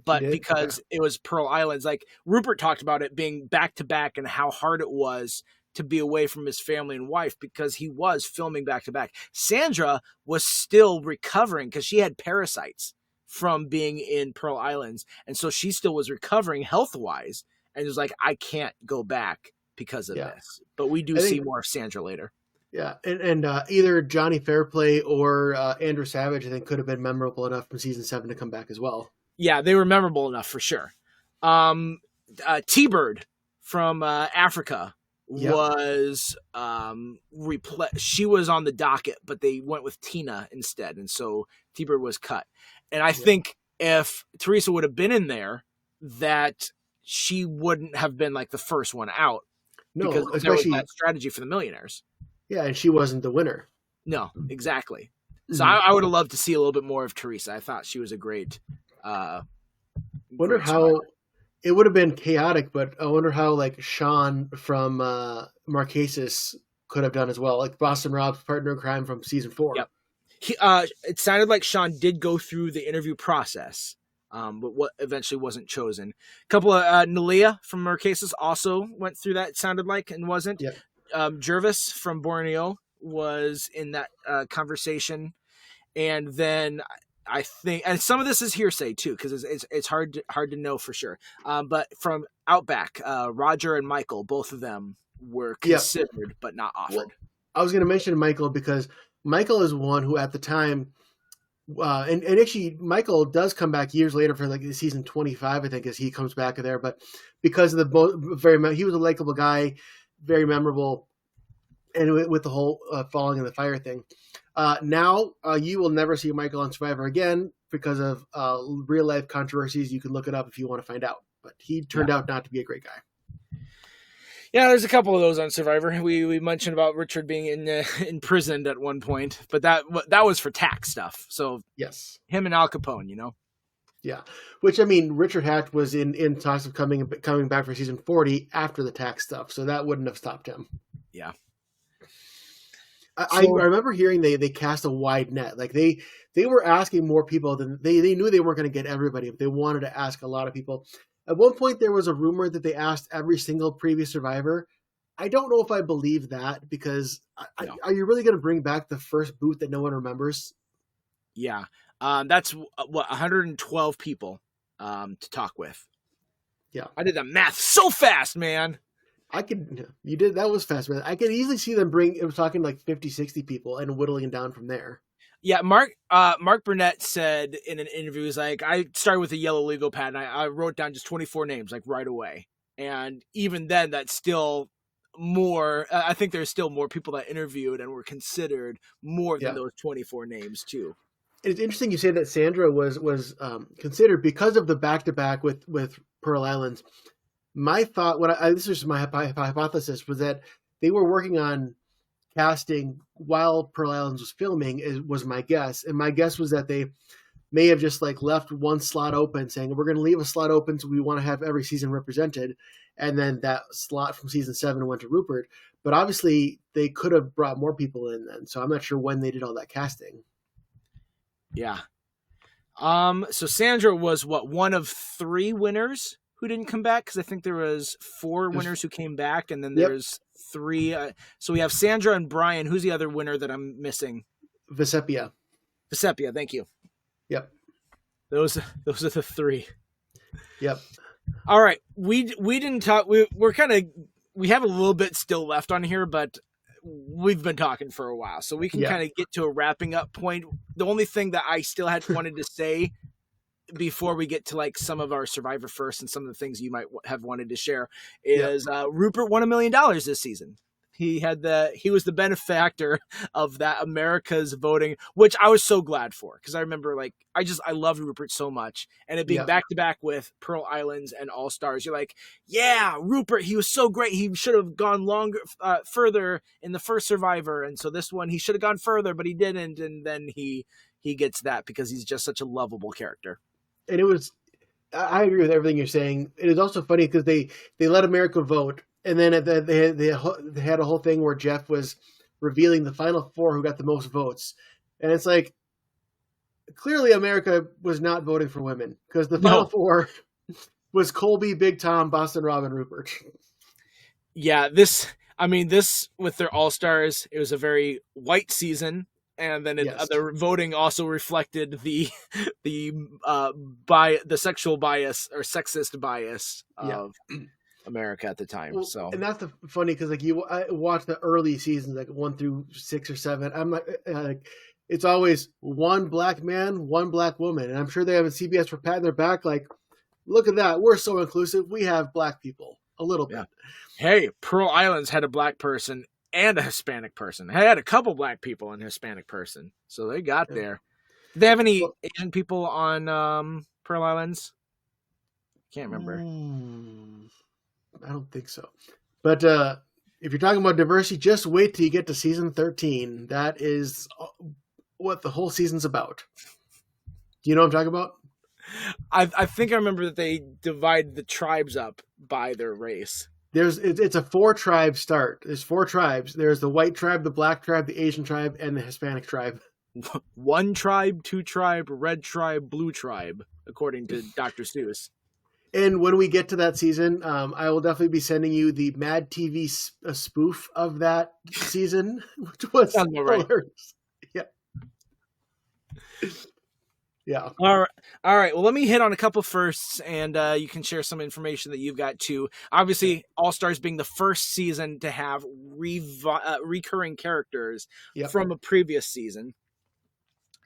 but because it was Pearl Islands, like Rupert talked about it being back to back and how hard it was to be away from his family and wife because he was filming back to back. Sandra was still recovering because she had parasites from being in Pearl Islands. And so she still was recovering health-wise. And it was like, I can't go back because of this. But we do see more of Sandra later. Yeah, and either Johnny Fairplay or Andrew Savage, I think, could have been memorable enough from season 7 to come back as well. Yeah, they were memorable enough for sure. T-Bird from Africa was she was on the docket, but they went with Tina instead, and so T-Bird was cut. And I think if Teresa would have been in there, that she wouldn't have been like the first one out. No, because especially there was that strategy for the millionaires. Yeah, and she wasn't the winner. No, exactly. So I would have loved to see a little bit more of Teresa. I thought she was a great. Wonder how it would have been chaotic, but I wonder how like Sean from Marquesas could have done as well, like Boston Rob's partner in crime from season 4. Yep. It sounded like Sean did go through the interview process, but what eventually wasn't chosen. A couple of Nalia from Marquesas also went through that. It sounded like and wasn't. Yep. Jervis from Borneo was in that conversation, and then I think, and some of this is hearsay too, because it's hard to know for sure. But from Outback, Roger and Michael, both of them were considered but not offered. Well, I was going to mention Michael because Michael is one who at the time, and actually Michael does come back years later for like season 25, I think, as he comes back there. But because of he was a likable guy, very memorable, and with the whole falling in the fire thing. Now you will never see Michael on Survivor again because of real life controversies. You can look it up if you want to find out. But he turned out not to be a great guy. Yeah, there's a couple of those on Survivor. We mentioned about Richard being imprisoned at one point, but that was for tax stuff. So yes, him and Al Capone, Yeah, which I mean, Richard Hatch was in talks of coming back for season 40 after the tax stuff, so that wouldn't have stopped him. Yeah. I remember hearing they cast a wide net. Like they were asking more people than they knew they weren't going to get everybody, but they wanted to ask a lot of people. At one point, there was a rumor that they asked every single previous Survivor. I don't know if I believe that because are you really going to bring back the first boot that no one remembers? Yeah, that's 112 people to talk with. Yeah, I did the math so fast, man. That was fast, man. I could easily see them talking like 50, 60 people and whittling down from there. Yeah, Mark Burnett said in an interview, he's like, I started with a yellow legal pad and I wrote down just 24 names like right away. And even then, that's still more. I think there's still more people that interviewed and were considered more than those 24 names too. it's interesting you say that Sandra was considered because of the back to back with Pearl Islands. My thought, this is my hypothesis, was that they were working on casting while Pearl Islands was filming. Was my guess, and my guess was that they may have just like left one slot open, saying we're going to leave a slot open, so we want to have every season represented, and then that slot from season 7 went to Rupert. But obviously, they could have brought more people in then, so I'm not sure when they did all that casting. Yeah. So Sandra was one of 3 winners who didn't come back, because I think there was 4 winners who came back, and then there's 3. So we have Sandra and Brian. Who's the other winner that I'm missing? Vesepia. Vesepia, thank you. Yep. Those are the 3. Yep. All right. We didn't talk. We're kind of, we have a little bit still left on here, but we've been talking for a while, so we can kind of get to a wrapping up point. The only thing that I still had wanted to say before we get to like some of our Survivor First and some of the things you might have wanted to share is Rupert won $1 million this season. He was the benefactor of that America's voting, which I was so glad for, because I remember I loved Rupert so much, and it being back to back with Pearl Islands and All Stars. You're like, yeah, Rupert, he was so great. He should have gone further in the first Survivor, and so this one he should have gone further, but he didn't, and then he gets that because he's just such a lovable character. And I agree with everything you're saying. It is also funny because they let America vote. And then they had a whole thing where Jeff was revealing the final 4 who got the most votes. And it's like, clearly America was not voting for women, because the final 4 was Colby, Big Tom, Boston Rob, and Rupert. Yeah, this with their All-Stars, it was a very white season. And then the voting also reflected the sexual bias or sexist bias of America at the time. So, and that's the funny, because I watch the early seasons, like 1 through 6 or 7. I'm like, it's always one black man, one black woman, and I'm sure they have a CBS for patting their back, like, look at that, we're so inclusive. We have black people a little bit. Hey, Pearl Islands had a black person and a Hispanic person. They had a couple black people and a Hispanic person, so they got there. Do they have any Asian people on Pearl Islands? Can't remember. I don't think so. But if you're talking about diversity, just wait till you get to season 13. That is what the whole season's about. Do you know what I'm talking about? I think I remember that they divide the tribes up by their race. It's a 4-tribe start. There's 4 tribes. There's the white tribe, the black tribe, the Asian tribe, and the Hispanic tribe. 1 tribe, 2 tribe, red tribe, blue tribe, according to Dr. Seuss. And when we get to that season, I will definitely be sending you the Mad TV spoof of that season, which was hilarious. Yeah. Yeah. All right. Well, let me hit on a couple firsts, and you can share some information that you've got too. Obviously, All Stars being the first season to have recurring characters from a previous season.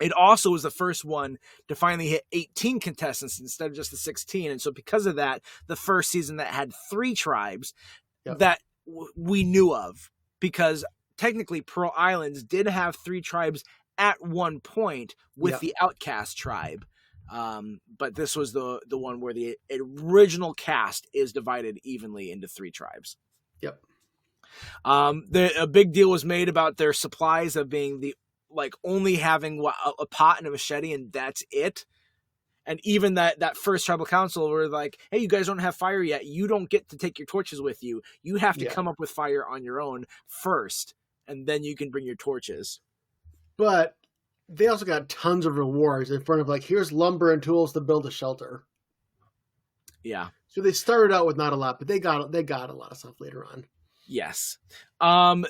It also was the first one to finally hit 18 contestants instead of just the 16. And so because of that, the first season that had 3 tribes that we knew of, because technically Pearl Islands did have 3 tribes at one point with the Outcast tribe. But this was the one where the original cast is divided evenly into 3 tribes. Yep. A big deal was made about their supplies of being only having a pot and a machete, and that's it. And even that first tribal council were like, hey, you guys don't have fire yet. You don't get to take your torches with you. You have to come up with fire on your own first, and then you can bring your torches. But they also got tons of rewards in front of here's lumber and tools to build a shelter. Yeah. So they started out with not a lot, but they got a lot of stuff later on. Yes.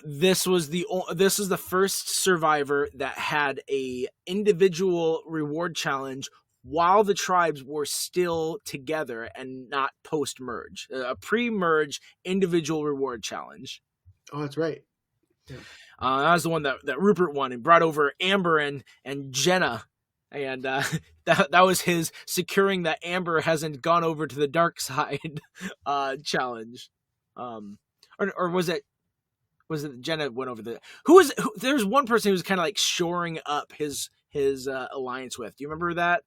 This is the first Survivor that had a individual reward challenge while the tribes were still together and not post-merge. A pre-merge individual reward challenge. Oh, that's right. Yeah. That was the one that Rupert won and brought over Amber and Jenna. And that was his securing that Amber hasn't gone over to the dark side challenge. Or was it Jenna went over there's one person who was kind of shoring up his his alliance with. Do you remember that?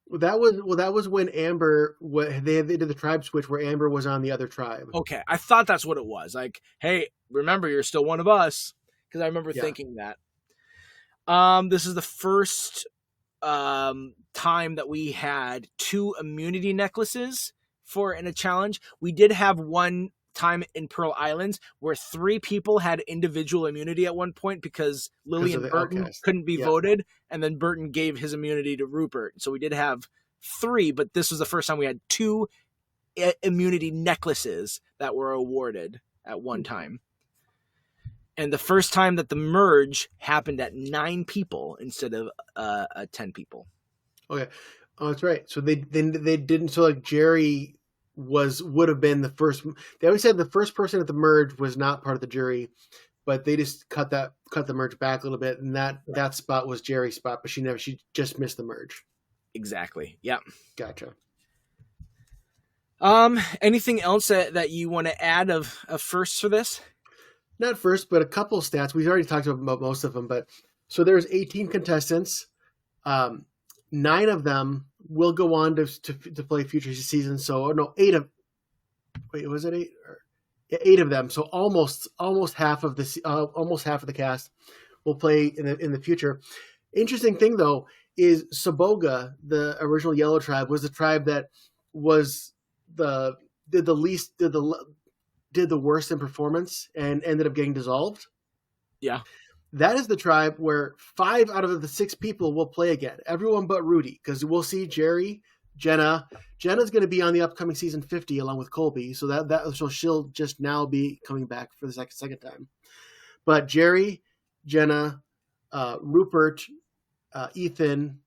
That was when Amber they did the tribe switch where Amber was on the other tribe. Okay, I thought that's what it was. Like, hey, remember you're still one of us, because I remember Yeah. thinking that. This is the first time that we had 2 immunity necklaces in a challenge. We did have one time in Pearl Islands where 3 people had individual immunity at one point because Lily and Burton outcast. couldn't be Yeah. voted, and then Burton gave his immunity to Rupert. So we did have 3, but this was the first time we had 2 immunity necklaces that were awarded at one time. And the first time that the merge happened at 9 people instead of 10 people. Okay. Oh, that's right. So they didn't. So like Jerry would have been the first. They always said the first person at the merge was not part of the jury, but they just cut the merge back a little bit, and that spot was Jerry's spot, but she just missed the merge. Exactly. Yep. Gotcha. Anything else that you want to add of firsts for this? Not first, but a couple stats. We've already talked about most of them, but so there's 18 contestants. 9 of them will go on to play future seasons. So no, 8 of. Wait, was it 8? 8 of them. So almost half of the cast will play in the future. Interesting thing though is Saboga, the original Yellow Tribe, was the tribe that was did the worst in performance and ended up getting dissolved. Yeah. That is the tribe where 5 out of the 6 people will play again. Everyone but Rudy, because we'll see Jerry, Jenna. Jenna's going to be on the upcoming season 50 along with Colby, so she'll just now be coming back for the second time. But Jerry, Jenna, Rupert, Ethan,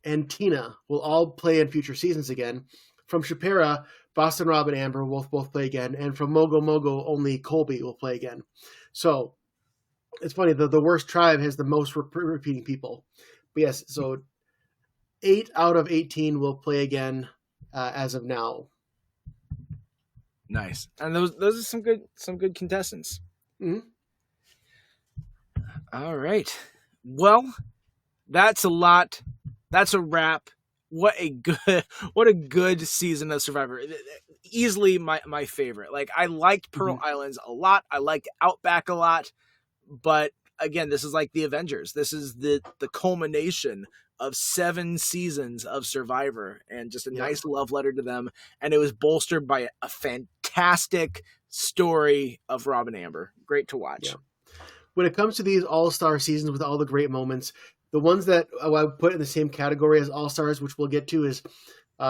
and Tina will all play in future seasons again. From Chapera, Boston Rob and Amber will both play again, and from Mogo Mogo, only Colby will play again. So it's funny, the worst tribe has the most repeating people. But yes, so 8 out of 18 will play again as of now. Nice, and those are some good contestants. Mm-hmm. All right, well, that's a lot. That's a wrap. What a good season of Survivor. Easily my favorite. Like, I liked Pearl Islands a lot. I liked Outback a lot. But again, this is like the Avengers. This is the culmination of 7 seasons of Survivor, and just a nice love letter to them. And it was bolstered by a fantastic story of Rob and Amber. Great to watch. Yeah. When it comes to these all-star seasons with all the great moments, the ones that I would put in the same category as all-stars, which we'll get to, is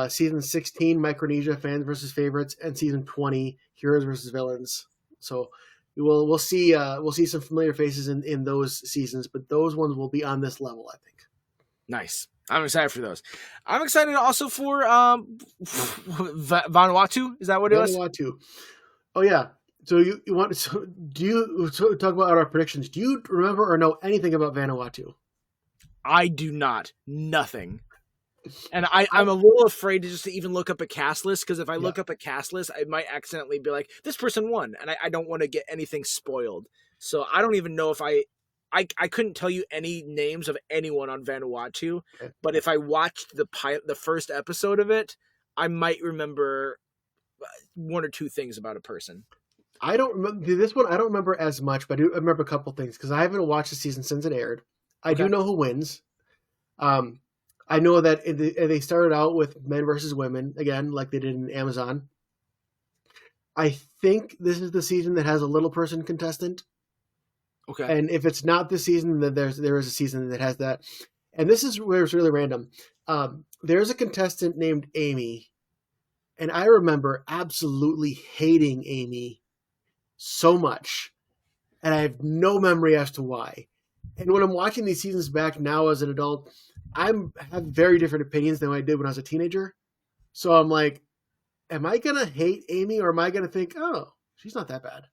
season 16, Micronesia, Fans versus Favorites, and season 20, Heroes versus Villains. So we'll see some familiar faces in those seasons, but those ones will be on this level, I think. Nice. I'm excited for those. I'm excited also for Vanuatu. Is that what it was? Vanuatu. Oh yeah. So you want? So do you talk about our predictions? Do you remember or know anything about Vanuatu? I do not. Nothing. And I'm a little afraid to even look up a cast list, because if I look up a cast list, I might accidentally be like, this person won, and I don't want to get anything spoiled. So I don't even know if I couldn't tell you any names of anyone on Vanuatu, but if I watched the first episode of it, I might remember 1 or 2 things about a person. I don't remember this one. I don't remember as much, but I do remember a couple things because I haven't watched the season since it aired. I do know who wins. I know that they started out with men versus women again, like they did in Amazon. I think this is the season that has a little person contestant. Okay. And if it's not this season, then there is a season that has that. And this is where it's really random. There's a contestant named Amy, and I remember absolutely hating Amy so much, and I have no memory as to why. And when I'm watching these seasons back now as an adult, I have very different opinions than I did when I was a teenager. So I'm like, am I going to hate Amy, or am I going to think, oh, she's not that bad?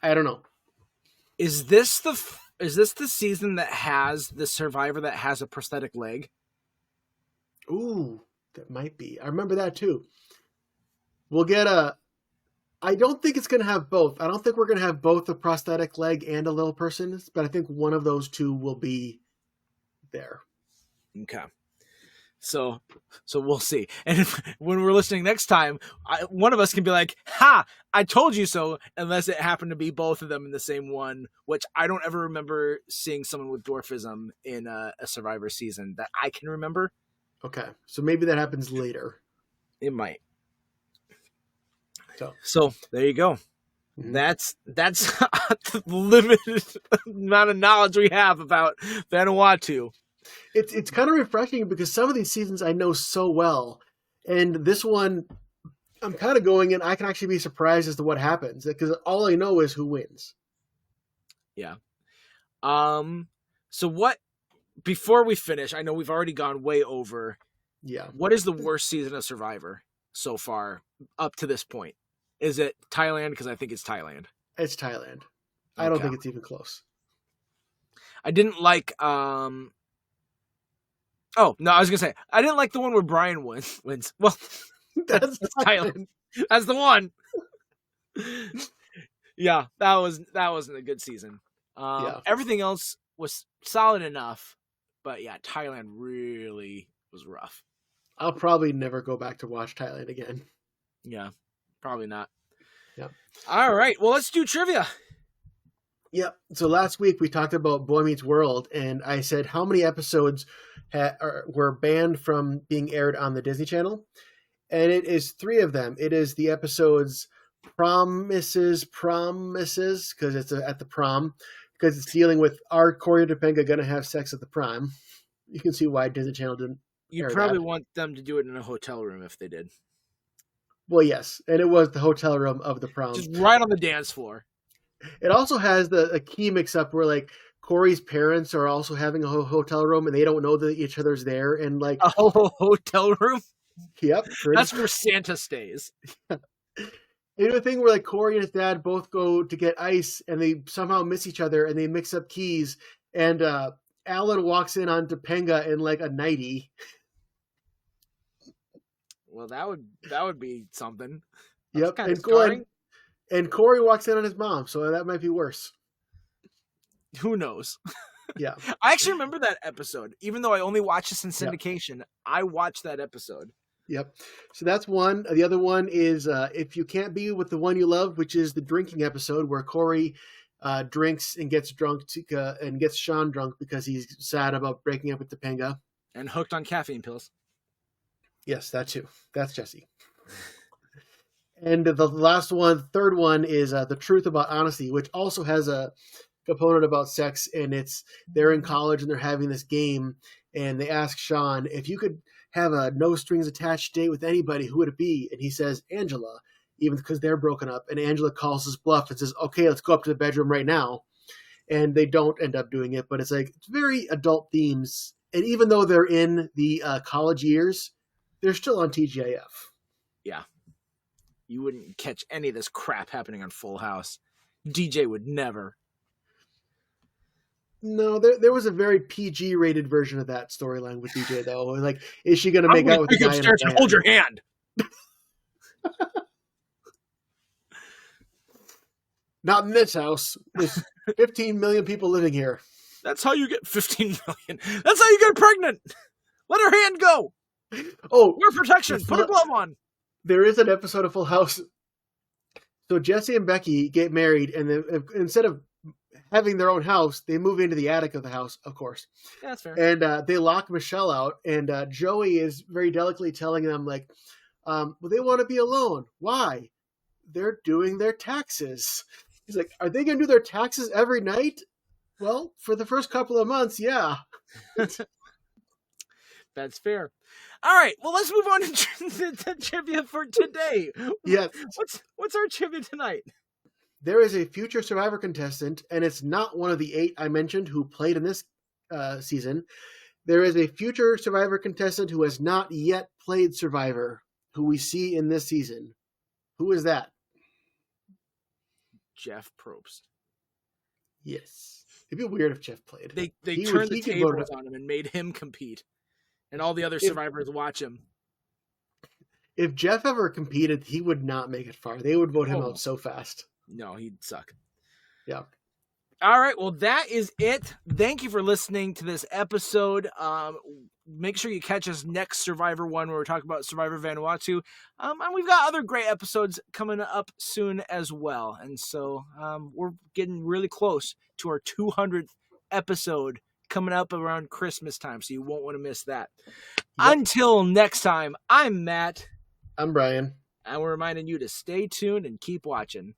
I don't know. Is this the season that has the survivor that has a prosthetic leg? Ooh, that might be. I remember that too. We'll get I don't think it's going to have both. I don't think we're going to have both a prosthetic leg and a little person, but I think one of those two will be there. Okay. So we'll see. And when we're listening next time, one of us can be like, ha, I told you so, unless it happened to be both of them in the same one, which I don't ever remember seeing someone with dwarfism in a Survivor season that I can remember. Okay. So maybe that happens later. It might. So there you go. Mm-hmm. That's the limited amount of knowledge we have about Vanuatu. It's kind of refreshing because some of these seasons I know so well, and this one I'm kind of going in. I can actually be surprised as to what happens because all I know is who wins. Yeah. So what? Before we finish, I know we've already gone way over. Yeah. What is the worst season of Survivor so far up to this point? Is it Thailand? Because I think it's Thailand. It's Thailand. I don't think it's even close. I didn't like. Oh, no, I was going to say, I didn't like the one where Brian wins. Well, that's Thailand. That's the one. Yeah, that wasn't a good season. Everything else was solid enough, but yeah, Thailand really was rough. I'll probably never go back to watch Thailand again. Yeah, probably not. Yeah. All right, well, let's do trivia. Yeah. So last week we talked about Boy Meets World, and I said how many episodes were banned from being aired on the Disney Channel, and it is 3 of them. It is the episodes Promises, because it's at the prom, because it's dealing with are Cory and Topanga going to have sex at the prom. You can see why Disney Channel didn't. You'd probably want them to do it in a hotel room if they did. Well, yes, and it was the hotel room of the prom, just right on the dance floor. It also has a key mix-up where, like, Cory's parents are also having a hotel room, and they don't know that each other's there. And like a whole hotel room? Yep. That's where Santa stays. You know the thing where, like, Cory and his dad both go to get ice, and they somehow miss each other, and they mix up keys. And Alan walks in on Topanga in, like, a nightie. Well, that would be something. Yep. And Cory walks in on his mom, so that might be worse. Who knows? Yeah. I actually remember that episode. Even though I only watched this in syndication, I watched that episode. Yep. So that's one. The other one is If You Can't Be With the One You Love, which is the drinking episode where Cory drinks and gets drunk and gets Sean drunk because he's sad about breaking up with Topanga. And hooked on caffeine pills. Yes, that too. That's Jesse. And the last one, third one, is The Truth About Honesty, which also has a component about sex, and they're in college and they're having this game, and they ask Sean, if you could have a no strings attached date with anybody, who would it be? And he says Angela, even because they're broken up, and Angela calls his bluff and says, okay, let's go up to the bedroom right now. And they don't end up doing it, but it's very adult themes, and even though they're in the college years, they're still on TGIF. Yeah. You wouldn't catch any of this crap happening on Full House. DJ would never. No, there was a very PG-rated version of that storyline with DJ, though. Like, is she going to make out with the guy in a van? Hold your hand. Not in this house. There's 15 million people living here. That's how you get 15 million. That's how you get pregnant. Let her hand go. Oh, wear protection. Put a glove on. There is an episode of Full House. So Jesse and Becky get married, and then instead of having their own house, they move into the attic of the house, of course. Yeah, that's fair. And they lock Michelle out, and Joey is very delicately telling them, like, well, they want to be alone. Why? They're doing their taxes. He's like, are they going to do their taxes every night? Well, for the first couple of months, yeah. That's fair. All right, well, let's move on to trivia for today. Yes. What's our trivia tonight? There is a future Survivor contestant, and it's not one of the 8 I mentioned who played in this season. There is a future Survivor contestant who has not yet played Survivor, who we see in this season. Who is that? Jeff Probst. Yes. It'd be weird if Jeff played. They turned the tables on him and made him compete. And all the other survivors watch him. If Jeff ever competed, he would not make it far. They would vote him out so fast. No, he'd suck. Yeah. All right, well, that is it. Thank you for listening to this episode. Make sure you catch us next Survivor one, where we're talking about Survivor Vanuatu. And we've got other great episodes coming up soon as well. And so we're getting really close to our 200th episode coming up around Christmas time, so you won't want to miss that. Yep. Until next time, I'm Matt. I'm Brian. And we're reminding you to stay tuned and keep watching.